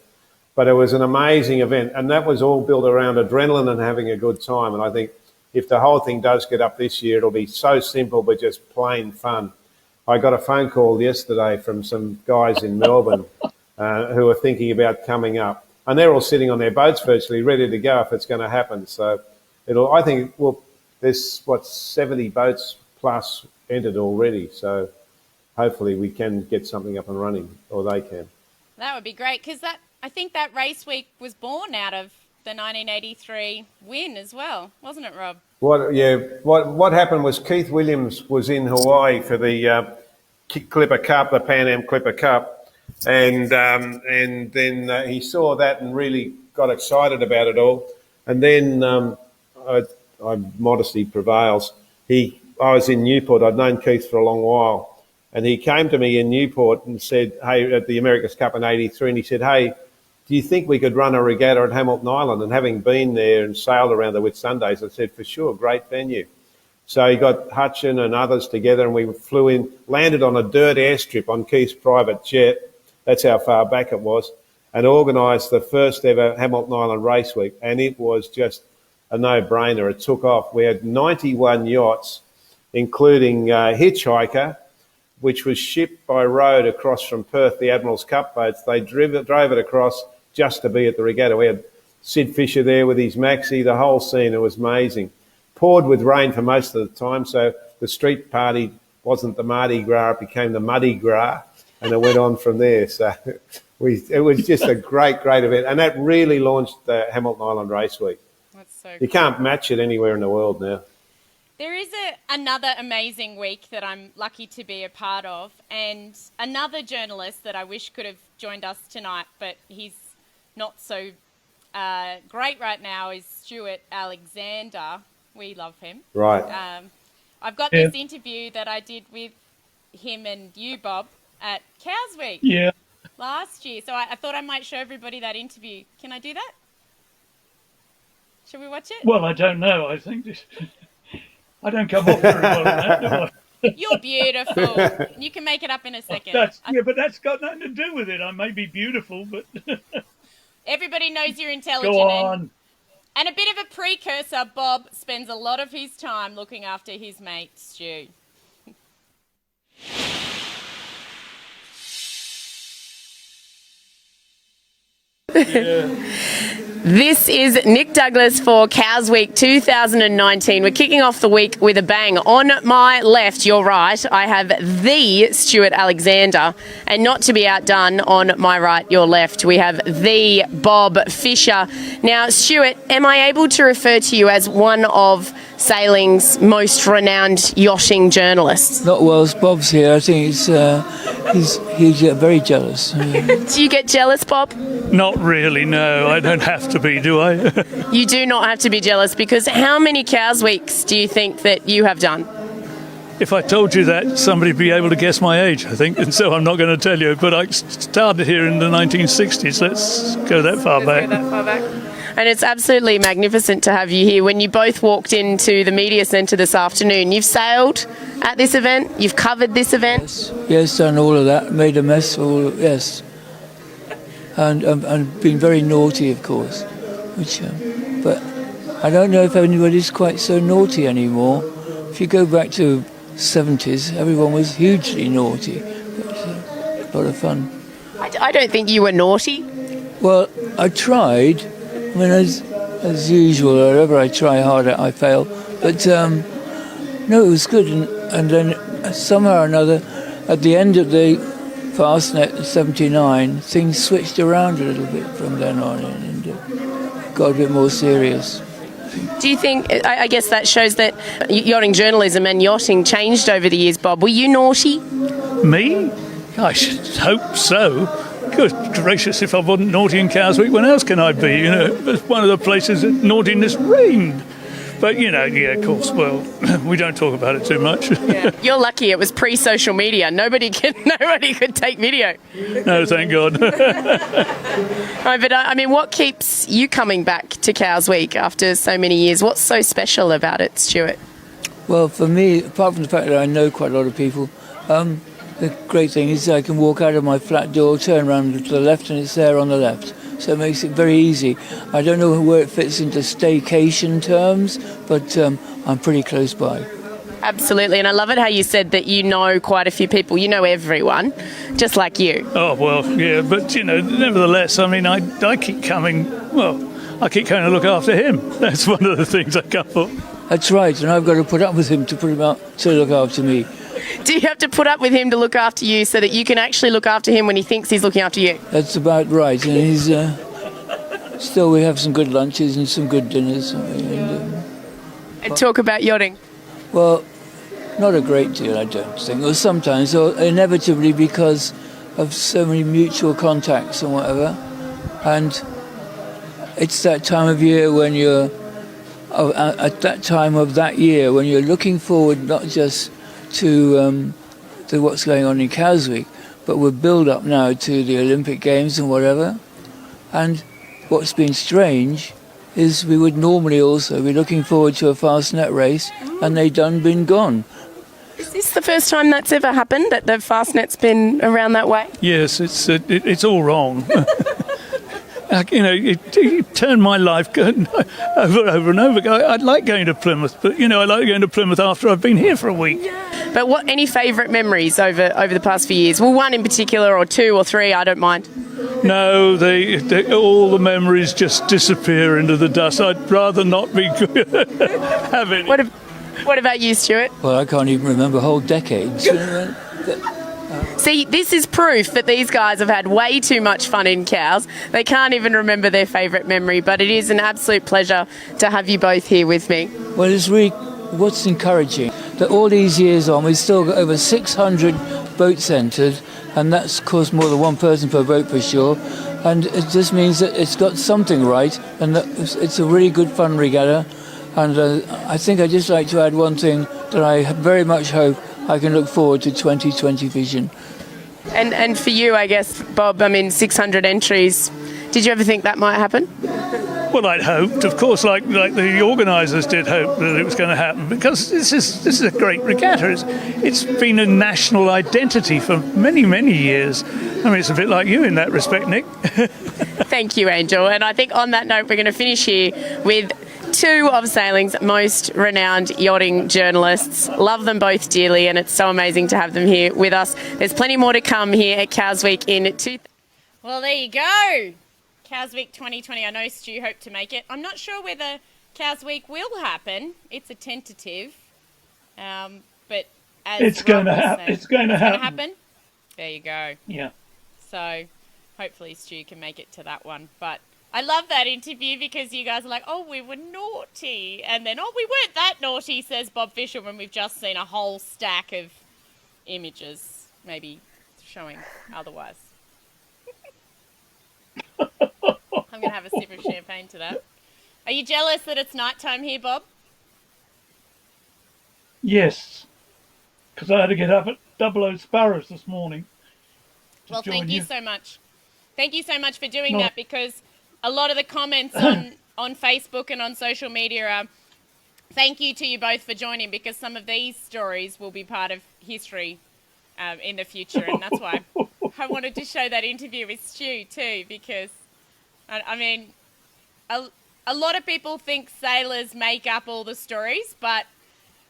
[SPEAKER 15] But it was an amazing event, and that was all built around adrenaline and having a good time. And I think if the whole thing does get up this year, it'll be so simple but just plain fun. I got a phone call yesterday from some guys in Melbourne who are thinking about coming up. And they're all sitting on their boats virtually, ready to go if it's going to happen. So there's 70 boats plus entered already. So hopefully we can get something up and running, or they can.
[SPEAKER 2] That would be great, because I think that race week was born out of the 1983 win as well, wasn't it, Rob?
[SPEAKER 15] What happened was Keith Williams was in Hawaii for the Clipper Cup, the Pan Am Clipper Cup. And then he saw that and really got excited about it all. And then modesty prevails. I was in Newport. I'd known Keith for a long while, and he came to me in Newport and said, "Hey, at the America's Cup in '83," and he said, "Hey, do you think we could run a regatta at Hamilton Island?" And having been there and sailed around the Whitsundays, I said, "For sure, great venue." So he got Hutchin and others together, and we flew in, landed on a dirt airstrip on Keith's private jet. That's how far back it was, and organised the first ever Hamilton Island Race Week. And it was just a no-brainer. It took off. We had 91 yachts, including Hitchhiker, which was shipped by road across from Perth, the Admiral's Cup boats. They drove it across just to be at the regatta. We had Sid Fisher there with his maxi, the whole scene. It was amazing. Poured with rain for most of the time, so the street party wasn't the Mardi Gras, it became the Muddy Gras, and it went on from there. So it was just a great, great event. And that really launched the Hamilton Island Race Week.
[SPEAKER 2] That's so
[SPEAKER 15] You can't match it anywhere in the world now.
[SPEAKER 2] There is another amazing week that I'm lucky to be a part of, and another journalist that I wish could have joined us tonight, but he's not so great right now, is Stuart Alexander. We love him.
[SPEAKER 15] Right.
[SPEAKER 2] I've got this interview that I did with him and you, Bob, at Cows Week last year. So I thought I might show everybody that interview. Can I do that? Shall we watch it?
[SPEAKER 16] Well, I don't know. I think I don't come off very well on that, do I?
[SPEAKER 2] You're beautiful. You can make it up in a second.
[SPEAKER 16] But that's got nothing to do with it. I may be beautiful, but...
[SPEAKER 2] Everybody knows you're intelligent.
[SPEAKER 16] Go on.
[SPEAKER 2] And a bit of a precursor, Bob spends a lot of his time looking after his mate, Stu. This is Nick Douglas for Cows Week 2019. We're kicking off the week with a bang. On my left, your right, I have the Stuart Alexander. And not to be outdone, on my right, your left, we have the Bob Fisher. Now, Stuart, am I able to refer to you as one of sailing's most renowned yachting journalists?
[SPEAKER 17] Not whilst Bob's here. I think he's very jealous.
[SPEAKER 2] Do you get jealous, Bob?
[SPEAKER 16] Not really, no. I don't have to be, do I?
[SPEAKER 2] You do not have to be jealous, because how many Cows Weeks do you think that you have done?
[SPEAKER 16] If I told you that, somebody would be able to guess my age, I think, and so I'm not going to tell you. But I started here in the 1960s. Let's go that far back.
[SPEAKER 2] And it's absolutely magnificent to have you here. When you both walked into the media centre this afternoon, you've sailed at this event, you've covered this event.
[SPEAKER 17] Yes, done all of that, made a mess, yes. And been very naughty, of course. But I don't know if anybody's quite so naughty anymore. If you go back to the 70s, everyone was hugely naughty. It was a lot of fun.
[SPEAKER 2] I don't think you were naughty.
[SPEAKER 17] Well, I tried. I mean, as usual, wherever I try hard at, I fail. But no, it was good. And then somehow or another, at the end of the Fastnet in 79, things switched around a little bit from then on and got a bit more serious.
[SPEAKER 2] Do you think, I guess that shows that yachting journalism and yachting changed over the years, Bob. Were you naughty?
[SPEAKER 16] Me? I should hope so. Good gracious, if I wasn't naughty in Cows Week, when else can I be? You know, it's one of the places that naughtiness reigned. But, you know, yeah, of course, well, we don't talk about it too much.
[SPEAKER 2] Yeah. You're lucky it was pre-social media. Nobody could take video.
[SPEAKER 16] No, thank God.
[SPEAKER 2] Right, but I mean, what keeps you coming back to Cows Week after so many years? What's so special about it, Stuart?
[SPEAKER 17] Well, for me, apart from the fact that I know quite a lot of people, the great thing is I can walk out of my flat door, turn around to the left, and it's there on the left. So it makes it very easy. I don't know where it fits into staycation terms, but I'm pretty close by.
[SPEAKER 2] Absolutely, and I love it how you said that you know quite a few people. You know everyone, just like you.
[SPEAKER 16] Oh, well, yeah, but, you know, nevertheless, I mean, I keep coming, I keep coming to look after him. That's one of the things I come for.
[SPEAKER 17] That's right, and I've got to put up with him to put him out to look after me.
[SPEAKER 2] Do you have to put up with him to look after you so that you can actually look after him when he thinks he's looking after you?
[SPEAKER 17] That's about right. And he's still, we have some good lunches and some good dinners.
[SPEAKER 2] And talk about yachting?
[SPEAKER 17] Well, not a great deal, I don't think. Or sometimes, or inevitably because of so many mutual contacts and whatever. And it's that time of year when you're, at that time of that year, when you're looking forward not just to what's going on in Cows Week, but we're build up now to the Olympic Games and whatever. And what's been strange is we would normally also be looking forward to a Fastnet race, and they done been gone.
[SPEAKER 2] Is this the first time that's ever happened, that the Fastnet's been around that way?
[SPEAKER 16] Yes, it's all wrong. it turned my life over and over. I'd like going to Plymouth, but, I like going to Plymouth after I've been here for a week.
[SPEAKER 1] But what any favourite memories over the past few years? Well, one in particular, or two or three, I don't mind.
[SPEAKER 16] No, all the memories just disappear into the dust. I'd rather not be having it.
[SPEAKER 1] What about you, Stuart?
[SPEAKER 17] Well, I can't even remember whole decades.
[SPEAKER 1] See, this is proof that these guys have had way too much fun in cows. They can't even remember their favourite memory, but it is an absolute pleasure to have you both here with me.
[SPEAKER 17] Well, it's really what's encouraging that all these years on, we've still got over 600 boats entered, and that's cost more than one person per boat for sure. And it just means that it's got something right, and that it's a really good fun regatta. And I think I'd just like to add one thing that I very much hope I can look forward to 2020 vision.
[SPEAKER 1] And for you, I guess, Bob, 600 entries. Did you ever think that might happen?
[SPEAKER 16] Well, I'd hoped, of course, like the organisers did hope that it was going to happen, because this is a great regatta. It's been a national identity for many, many years. It's a bit like you in that respect, Nick.
[SPEAKER 1] Thank you, Angel. And I think on that note, we're going to finish here with two of sailing's most renowned yachting journalists. Love them both dearly, and it's so amazing to have them here with us. There's plenty more to come here at Cows Week in
[SPEAKER 2] Well, there you go. Cows Week 2020. I know Stu hoped to make it. I'm not sure whether Cows Week will happen. It's a tentative. But as
[SPEAKER 16] it's going to happen. It's going to happen.
[SPEAKER 2] There you go.
[SPEAKER 16] Yeah.
[SPEAKER 2] So hopefully Stu can make it to that one. But I love that interview because you guys are like, oh, we were naughty. And then, oh, we weren't that naughty, says Bob Fisher, when we've just seen a whole stack of images, maybe showing otherwise. I'm going to have a sip of champagne to that. Are you jealous that it's nighttime here, Bob?
[SPEAKER 16] Yes, because I had to get up at 00 Sparrows this morning.
[SPEAKER 2] Well, thank you so much. Thank you so much for doing that, because a lot of the comments on Facebook and on social media are thank you to you both for joining, because some of these stories will be part of history in the future, and that's why I wanted to show that interview with Stu too, because a lot of people think sailors make up all the stories, but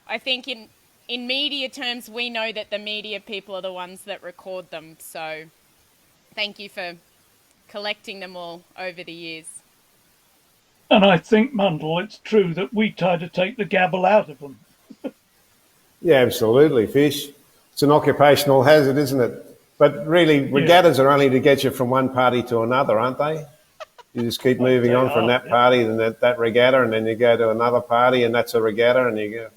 [SPEAKER 2] I think in media terms, we know that the media people are the ones that record them. So thank you for collecting them all over the years.
[SPEAKER 16] And I think, Mundle, it's true that we try to take the gabble out of them.
[SPEAKER 15] Yeah, absolutely, Fish. It's an occupational hazard, isn't it? But really, regattas are only to get you from one party to another, aren't they? You just keep moving on from that party and that regatta, and then you go to another party, and that's a regatta, and you go.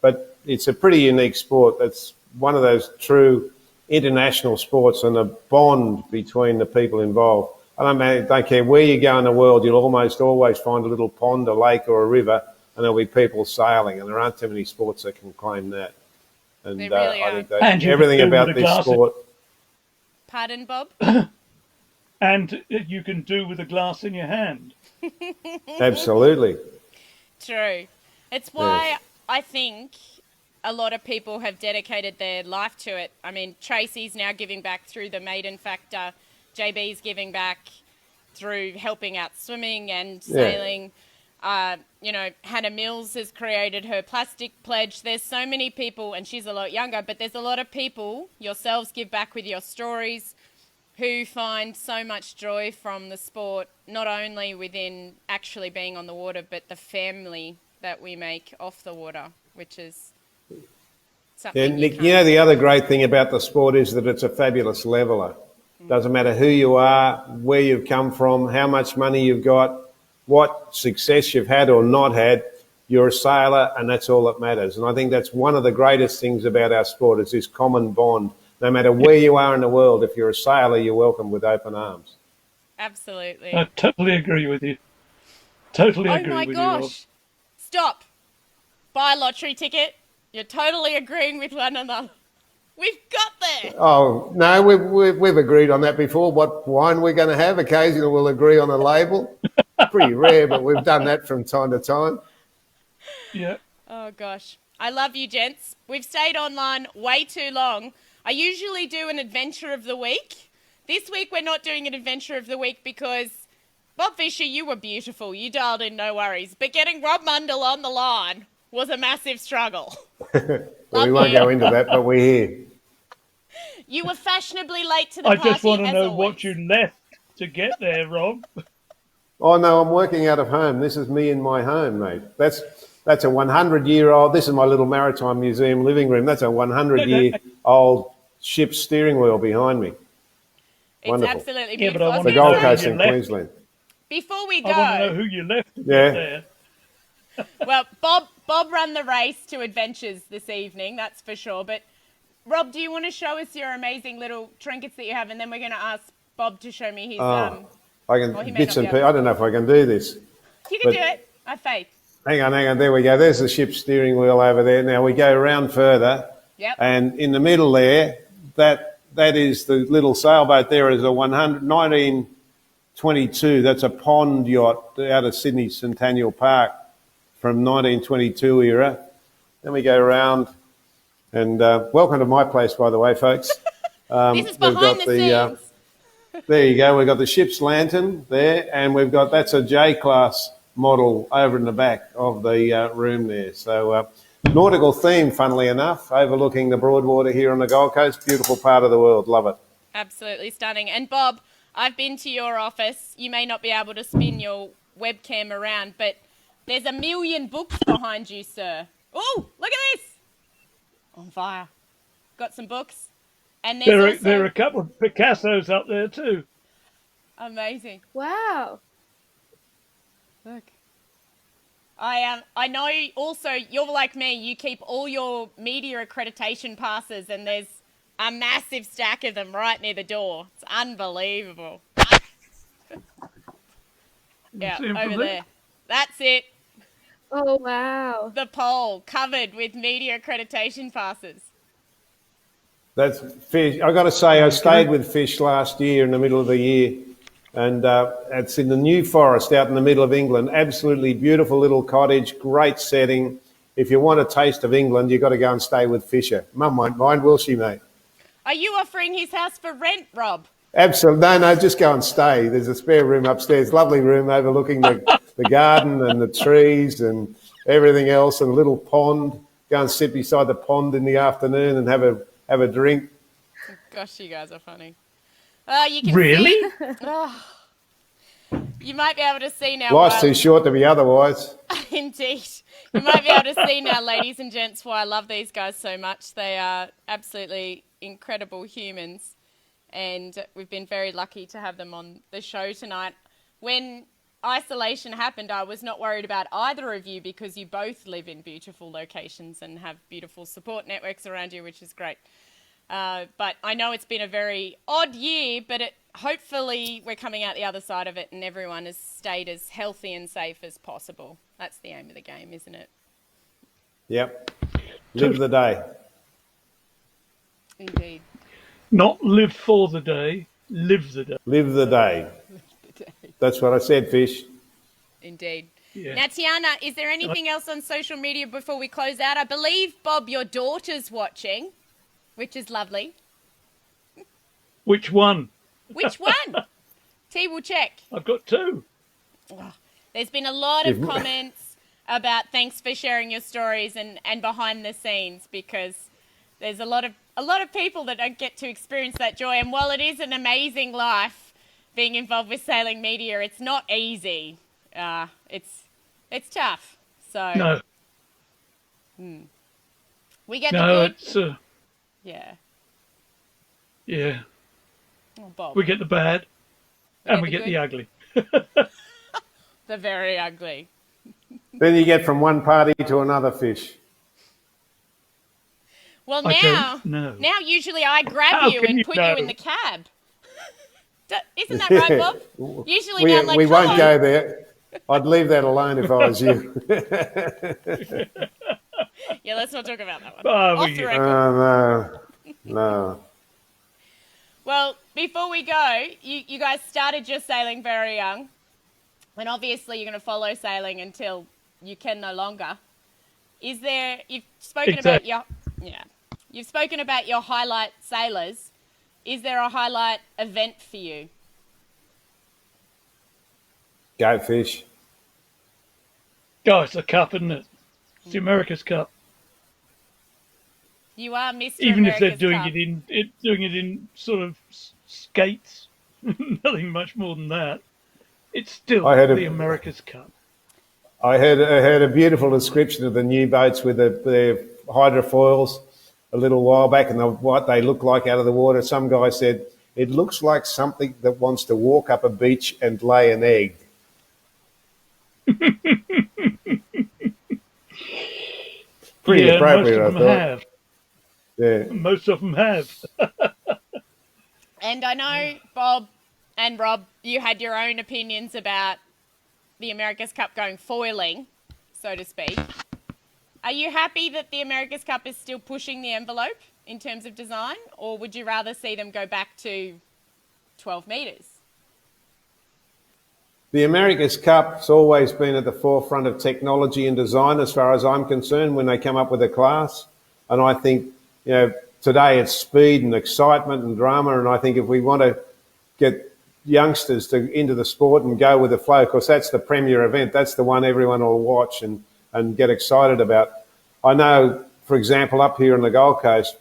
[SPEAKER 15] But it's a pretty unique sport. It's one of those true international sports, and a bond between the people involved. I don't care where you go in the world, you'll almost always find a little pond, a lake, or a river, and there'll be people sailing, and there aren't too many sports that can claim that. And
[SPEAKER 2] really
[SPEAKER 15] I think
[SPEAKER 16] and
[SPEAKER 15] everything about this sport.
[SPEAKER 2] Pardon, Bob?
[SPEAKER 16] And you can do with a glass in your hand.
[SPEAKER 15] Absolutely.
[SPEAKER 2] True. It's why I think a lot of people have dedicated their life to it. I mean, Tracy's now giving back through the Maiden Factor. JB's giving back through helping out swimming and sailing. Hannah Mills has created her plastic pledge. There's so many people, and she's a lot younger, but there's a lot of people, yourselves give back with your stories, who find so much joy from the sport, not only within actually being on the water, but the family that we make off the water, which is something.
[SPEAKER 15] Nick, the other great thing about the sport is that it's a fabulous leveller. Doesn't matter who you are, where you've come from, how much money you've got, what success you've had or not had, you're a sailor, and that's all that matters. And I think that's one of the greatest things about our sport, is this common bond. No matter where you are in the world, if you're a sailor, you're welcome with open arms.
[SPEAKER 2] Absolutely.
[SPEAKER 16] I totally agree with you. Totally agree with you.
[SPEAKER 2] Oh my gosh. Stop. Buy a lottery ticket. You're totally agreeing with one another. We've got there.
[SPEAKER 15] Oh, no, we've agreed on that before, what wine we're going to have. Occasionally we'll agree on a label. Pretty rare, but we've done that from time to time.
[SPEAKER 16] Yeah.
[SPEAKER 2] Oh, gosh. I love you, gents. We've stayed online way too long. I usually do an adventure of the week. This week we're not doing an adventure of the week because Bob Fisher, you were beautiful. You dialed in, no worries. But getting Rob Mundle on the line was a massive struggle.
[SPEAKER 15] Well, we won't go into that, but we're here.
[SPEAKER 2] You were fashionably late to the
[SPEAKER 16] I
[SPEAKER 2] party,
[SPEAKER 16] just want to
[SPEAKER 2] as
[SPEAKER 16] know
[SPEAKER 2] always.
[SPEAKER 16] what you left to get there, Rob.
[SPEAKER 15] Oh no, I'm working out of home. This is me in my home, mate. That's a 100-year-old. This is my little maritime museum living room. That's a 100-year-old ship's steering wheel behind me.
[SPEAKER 2] It's
[SPEAKER 15] Wonderful.
[SPEAKER 2] absolutely
[SPEAKER 16] Yeah,
[SPEAKER 2] beautiful.
[SPEAKER 16] but I want
[SPEAKER 15] The
[SPEAKER 16] to
[SPEAKER 15] Gold
[SPEAKER 16] know
[SPEAKER 15] Coast
[SPEAKER 16] who
[SPEAKER 15] in
[SPEAKER 16] you left.
[SPEAKER 15] Queensland.
[SPEAKER 2] Before we
[SPEAKER 16] I want to know
[SPEAKER 2] go,
[SPEAKER 16] who you left to
[SPEAKER 15] Yeah.
[SPEAKER 16] get there.
[SPEAKER 2] well, Bob ran the race to adventures this evening, that's for sure. But Rob, do you want to show us your amazing little trinkets that you have, and then we're going to ask Bob to show me his.
[SPEAKER 15] I can
[SPEAKER 2] well, he may
[SPEAKER 15] bits
[SPEAKER 2] not
[SPEAKER 15] and
[SPEAKER 2] be
[SPEAKER 15] pieces. I don't know if I can do this.
[SPEAKER 2] You can
[SPEAKER 15] but-
[SPEAKER 2] do it. I have faith.
[SPEAKER 15] Hang on. There we go. There's the ship's steering wheel over there. Now we go around further.
[SPEAKER 2] Yep.
[SPEAKER 15] And in the middle there, that is the little sailboat there is a 1922. That's a pond yacht out of Sydney Centennial Park from 1922 era. Then we go around and welcome to my place, by the way, folks.
[SPEAKER 2] This is behind the scenes.
[SPEAKER 15] There you go. We've got the ship's lantern there, and that's a J-class model over in the back of the room there. So nautical theme, funnily enough, overlooking the Broadwater here on the Gold Coast. Beautiful part of the world. Love it.
[SPEAKER 2] Absolutely stunning. And Bob, I've been to your office. You may not be able to spin your webcam around, but there's 1 million books behind you, sir. Oh, look at this! On fire. Got some books. And
[SPEAKER 16] There are a couple of Picassos up there too.
[SPEAKER 2] Amazing.
[SPEAKER 14] Wow.
[SPEAKER 2] Look. I know also you're like me, you keep all your media accreditation passes and there's a massive stack of them right near the door. It's unbelievable. Yeah, over there. That's it.
[SPEAKER 14] Oh, wow.
[SPEAKER 2] The pole covered with media accreditation passes.
[SPEAKER 15] That's fish. I got to say, I stayed with fish last year in the middle of the year, and it's in the New Forest out in the middle of England. Absolutely beautiful little cottage, great setting. If you want a taste of England, you've got to go and stay with Fisher. Mum won't mind, will she, mate?
[SPEAKER 2] Are you offering his house for rent, Rob?
[SPEAKER 15] Absolutely. No, just go and stay. There's a spare room upstairs, lovely room overlooking the garden and the trees and everything else, and a little pond. Go and sit beside the pond in the afternoon and have a drink.
[SPEAKER 2] Gosh, you guys are funny. You can
[SPEAKER 15] Really?
[SPEAKER 2] see. Oh, you might be able to see now.
[SPEAKER 15] Life's too short to be otherwise.
[SPEAKER 2] Indeed. You might be able to see now, ladies and gents, why I love these guys so much. They are absolutely incredible humans, and we've been very lucky to have them on the show tonight. When isolation happened, I was not worried about either of you because you both live in beautiful locations and have beautiful support networks around you, which is great. But I know it's been a very odd year, but hopefully we're coming out the other side of it and everyone has stayed as healthy and safe as possible. That's the aim of the game, isn't it?
[SPEAKER 15] Yep. Live the day.
[SPEAKER 2] Indeed.
[SPEAKER 16] Not live for the day, live the day.
[SPEAKER 15] Live the day. That's what I said, Fish.
[SPEAKER 2] Indeed.
[SPEAKER 16] Yeah.
[SPEAKER 2] Now, Tiana, is there anything else on social media before we close out? I believe, Bob, your daughter's watching, which is lovely.
[SPEAKER 16] Which one?
[SPEAKER 2] Which one? T will check.
[SPEAKER 16] I've got two.
[SPEAKER 2] Oh, there's been a lot of comments about thanks for sharing your stories and behind the scenes, because there's a lot of people that don't get to experience that joy. And while it is an amazing life, being involved with sailing media, it's not easy. It's tough. So
[SPEAKER 16] No.
[SPEAKER 2] We get the
[SPEAKER 16] No,
[SPEAKER 2] good.
[SPEAKER 16] it's
[SPEAKER 2] Yeah.
[SPEAKER 16] yeah.
[SPEAKER 2] Oh, Bob.
[SPEAKER 16] We get the bad, and we
[SPEAKER 2] the
[SPEAKER 16] get the
[SPEAKER 2] good.
[SPEAKER 16] ugly.
[SPEAKER 2] The very ugly.
[SPEAKER 15] Then you get from one party to another, Fish.
[SPEAKER 2] Well,
[SPEAKER 16] I
[SPEAKER 2] now,
[SPEAKER 16] don't know.
[SPEAKER 2] now usually I grab
[SPEAKER 16] How
[SPEAKER 2] you
[SPEAKER 16] can
[SPEAKER 2] and
[SPEAKER 16] you
[SPEAKER 2] put
[SPEAKER 16] know?
[SPEAKER 2] you in the cab. Isn't that right, Bob? Usually now I'm like,
[SPEAKER 15] we
[SPEAKER 2] come
[SPEAKER 15] won't
[SPEAKER 2] on.
[SPEAKER 15] go there. I'd leave that alone if I was you.
[SPEAKER 2] Yeah, let's not talk about that one.
[SPEAKER 16] Oh,
[SPEAKER 2] Off the record.
[SPEAKER 15] No.
[SPEAKER 2] Well, before we go, you guys started your sailing very young, and obviously you're going to follow sailing until you can no longer. You've spoken about you've spoken about your highlight sailors. Is there a highlight event for you?
[SPEAKER 15] Go fish.
[SPEAKER 16] Oh, it's the cup, isn't it? It's the America's Cup.
[SPEAKER 2] You are Mr.
[SPEAKER 16] Even if they're
[SPEAKER 2] America's
[SPEAKER 16] doing
[SPEAKER 2] Cup.
[SPEAKER 16] doing it in sort of skates, nothing much more than that. It's still the America's Cup.
[SPEAKER 15] I heard a beautiful description of the new boats with their hydrofoils a little while back, and what they look like out of the water. Some guy said it looks like something that wants to walk up a beach and lay an egg. Pretty appropriate, I thought.
[SPEAKER 16] Have.
[SPEAKER 15] Yeah.
[SPEAKER 16] Most of them have.
[SPEAKER 2] And I know, Bob and Rob, you had your own opinions about the America's Cup going foiling, so to speak. Are you happy that the America's Cup is still pushing the envelope in terms of design, or would you rather see them go back to 12 metres?
[SPEAKER 15] The America's Cup's always been at the forefront of technology and design, as far as I'm concerned, when they come up with a class. And I think, today it's speed and excitement and drama. And I think if we want to get youngsters into the sport and go with the flow, of course, that's the premier event. That's the one everyone will watch and get excited about. I know, for example, up here on the Gold Coast,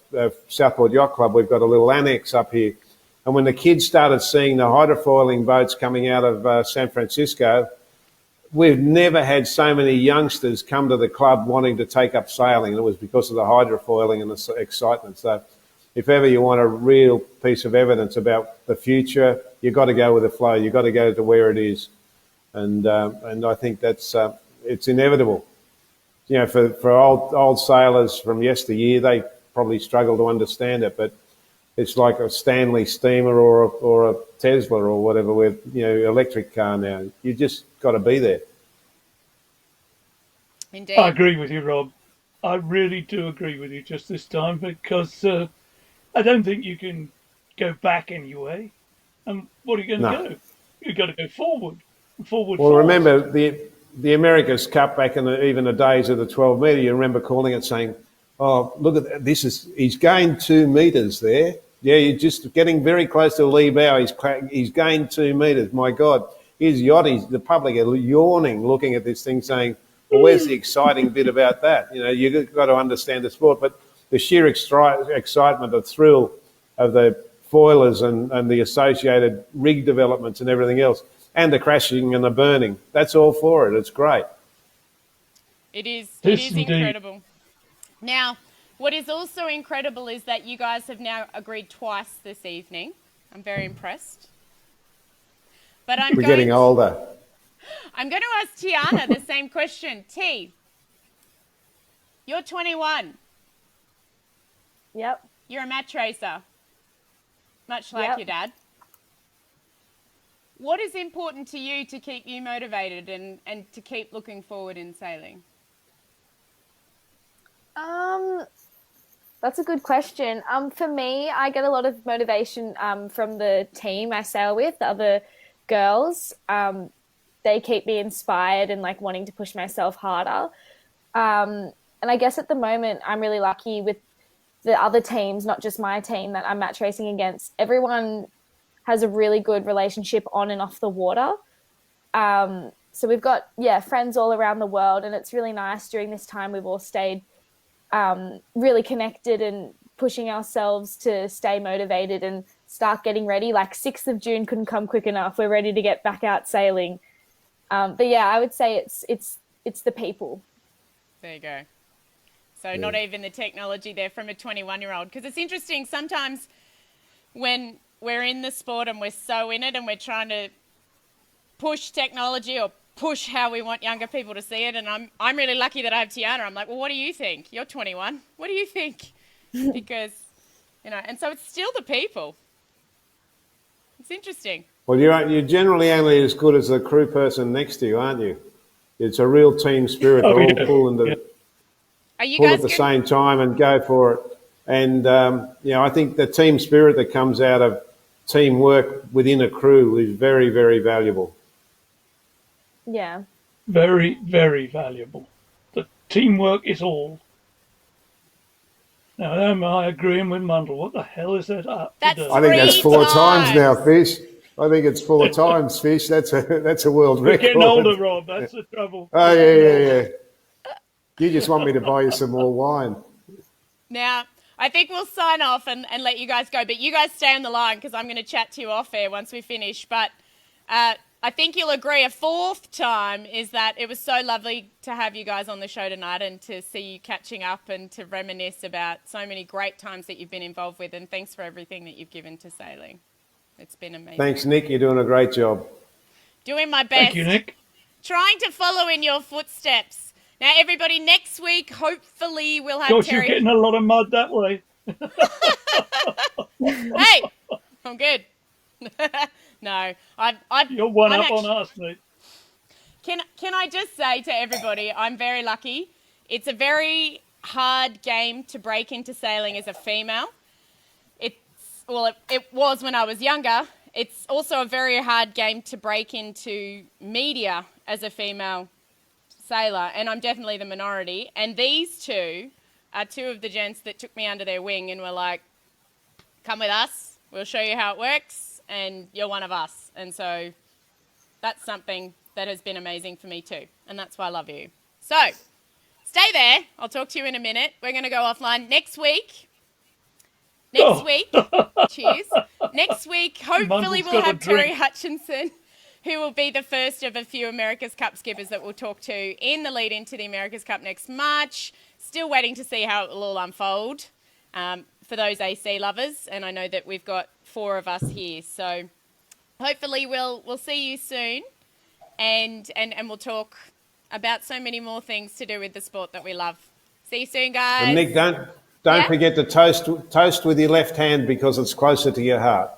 [SPEAKER 15] Southport Yacht Club, we've got a little annex up here. And when the kids started seeing the hydrofoiling boats coming out of San Francisco, we've never had so many youngsters come to the club wanting to take up sailing. And it was because of the hydrofoiling and the excitement. So if ever you want a real piece of evidence about the future, you've got to go with the flow. You've got to go to where it is. And I think that's it's inevitable. For old sailors from yesteryear, they probably struggle to understand it, but it's like a Stanley steamer or a Tesla or whatever with electric car now. You just got to be there.
[SPEAKER 2] Indeed.
[SPEAKER 16] I agree with you, Rob. I really do agree with you just this time, because I don't think you can go back anyway. And what are you going to go? You've got to go forward.
[SPEAKER 15] Well, remember the America's Cup back in even the days of the 12 metre. You remember calling it, saying, "Oh, look at that! He's gained 2 metres there." Yeah, you're just getting very close to the lee bow. He's gained 2 metres. My God, his yachties, the public are yawning looking at this thing saying, well, where's the exciting bit about that? You've got to understand the sport. But the sheer excitement, the thrill of the foilers and the associated rig developments and everything else, and the crashing and the burning, that's all for it. It's great.
[SPEAKER 2] It is incredible. Now, what is also incredible is that you guys have now agreed twice this evening. I'm very impressed. But
[SPEAKER 15] We're getting older.
[SPEAKER 2] I'm going to ask Tiana the same question. T, you're 21.
[SPEAKER 14] Yep.
[SPEAKER 2] You're a match racer, much like your dad. What is important to you to keep you motivated and to keep looking forward in sailing?
[SPEAKER 14] That's a good question. For me, I get a lot of motivation from the team I sail with, the other girls. They keep me inspired and wanting to push myself harder. And I guess at the moment, I'm really lucky with the other teams, not just my team that I'm match racing against. Everyone has a really good relationship on and off the water. So we've got, friends all around the world, and it's really nice during this time we've all stayed really connected and pushing ourselves to stay motivated and start getting ready. 6th of June couldn't come quick enough. We're ready to get back out sailing. But I would say it's the people.
[SPEAKER 2] There you go. So not even the technology there from a 21-year-old. Because it's interesting, sometimes when we're in the sport and we're so in it and we're trying to push technology or push how we want younger people to see it, and I'm really lucky that I have Tiana. I'm like, well, what do you think? You're 21. What do you think? Because, and so it's still the people. It's interesting.
[SPEAKER 15] Well, you're generally only as good as the crew person next to you, aren't you? It's a real team spirit. They're all pulling pull at the same time and go for it. And, I think the team spirit that comes out of teamwork within a crew is very, very valuable.
[SPEAKER 14] Yeah.
[SPEAKER 16] Very, very valuable. The teamwork is all. Now, am I agreeing with Mundle? What the hell is that up?
[SPEAKER 2] That's
[SPEAKER 15] I think that's 4 times now, Fish. I think it's full of times, Fish. That's a world
[SPEAKER 16] We're
[SPEAKER 15] record.
[SPEAKER 16] getting older, Rob. That's the trouble.
[SPEAKER 15] Oh, yeah. You just want me to buy you some more wine.
[SPEAKER 2] Now, I think we'll sign off and let you guys go. But you guys stay on the line because I'm going to chat to you off air once we finish. But I think you'll agree a fourth time is that it was so lovely to have you guys on the show tonight and to see you catching up and to reminisce about so many great times that you've been involved with. And thanks for everything that you've given to sailing. It's been amazing.
[SPEAKER 15] Thanks, Nick. You're doing a great job.
[SPEAKER 2] Doing my best.
[SPEAKER 16] Thank you, Nick.
[SPEAKER 2] Trying to follow in your footsteps. Now, everybody, next week, hopefully we'll have
[SPEAKER 16] Gosh,
[SPEAKER 2] Terry.
[SPEAKER 16] you're getting a lot of mud that way.
[SPEAKER 2] Hey, I'm good. No,
[SPEAKER 16] You're one
[SPEAKER 2] I'm
[SPEAKER 16] up on us, mate.
[SPEAKER 2] Can I just say to everybody, I'm very lucky. It's a very hard game to break into sailing as a female. It was when I was younger. It's also a very hard game to break into media as a female sailor, and I'm definitely the minority. And these two are two of the gents that took me under their wing and were like, come with us, we'll show you how it works, and you're one of us. And so that's something that has been amazing for me too, and that's why I love you. So stay there. I'll talk to you in a minute. We're going to go offline next week. Cheers. Next week, hopefully we'll have Terry Hutchinson, who will be the first of a few America's Cup skippers that we'll talk to in the lead into the America's Cup next March. Still waiting to see how it will all unfold for those AC lovers, and I know that we've got 4 of us here. So hopefully we'll see you soon, and we'll talk about so many more things to do with the sport that we love. See you soon, guys.
[SPEAKER 15] And Nick, don't forget to toast with your left hand because it's closer to your heart.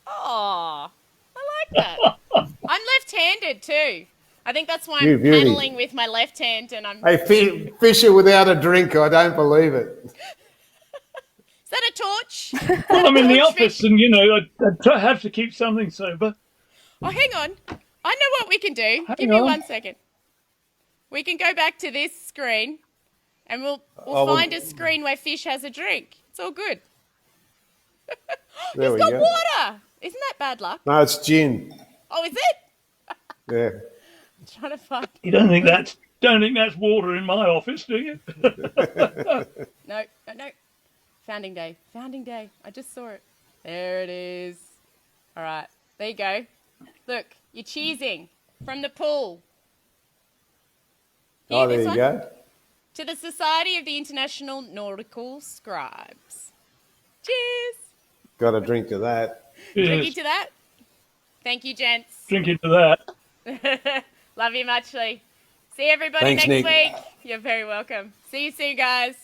[SPEAKER 2] Oh, I like that. I'm left-handed too. I think that's why
[SPEAKER 15] You
[SPEAKER 2] I'm
[SPEAKER 15] beauty.
[SPEAKER 2] paddling with my left hand, and I'm.
[SPEAKER 15] Hey, Fisher without a drink, I don't believe it.
[SPEAKER 2] Is that a torch?
[SPEAKER 16] Well, I'm in the office and, I have to keep something sober.
[SPEAKER 2] Oh, hang on. I know what we can do.
[SPEAKER 16] Hang
[SPEAKER 2] Give me
[SPEAKER 16] on.
[SPEAKER 2] 1 second. We can go back to this screen, and we'll find a screen where Fish has a drink. It's all good.
[SPEAKER 15] There
[SPEAKER 2] He's
[SPEAKER 15] we
[SPEAKER 2] got
[SPEAKER 15] go.
[SPEAKER 2] water. Isn't that bad luck?
[SPEAKER 15] No, it's gin.
[SPEAKER 2] Oh, is it?
[SPEAKER 15] Yeah.
[SPEAKER 2] I'm trying to find.
[SPEAKER 16] You don't think that's water in my office, do you?
[SPEAKER 2] No. Founding day. I just saw it. There it is. All right. There you go. Look, you're cheesing from the pool.
[SPEAKER 15] Oh,
[SPEAKER 2] Hear
[SPEAKER 15] there
[SPEAKER 2] this
[SPEAKER 15] you
[SPEAKER 2] one?
[SPEAKER 15] go.
[SPEAKER 2] To the Society of the International Nautical Scribes. Cheers.
[SPEAKER 15] Got a drink to that.
[SPEAKER 2] Drink you to that. Thank you, gents.
[SPEAKER 16] Drink into that.
[SPEAKER 2] Love you muchly. See everybody
[SPEAKER 15] Thanks,
[SPEAKER 2] next
[SPEAKER 15] Nick.
[SPEAKER 2] week. You're very welcome. See you soon, guys.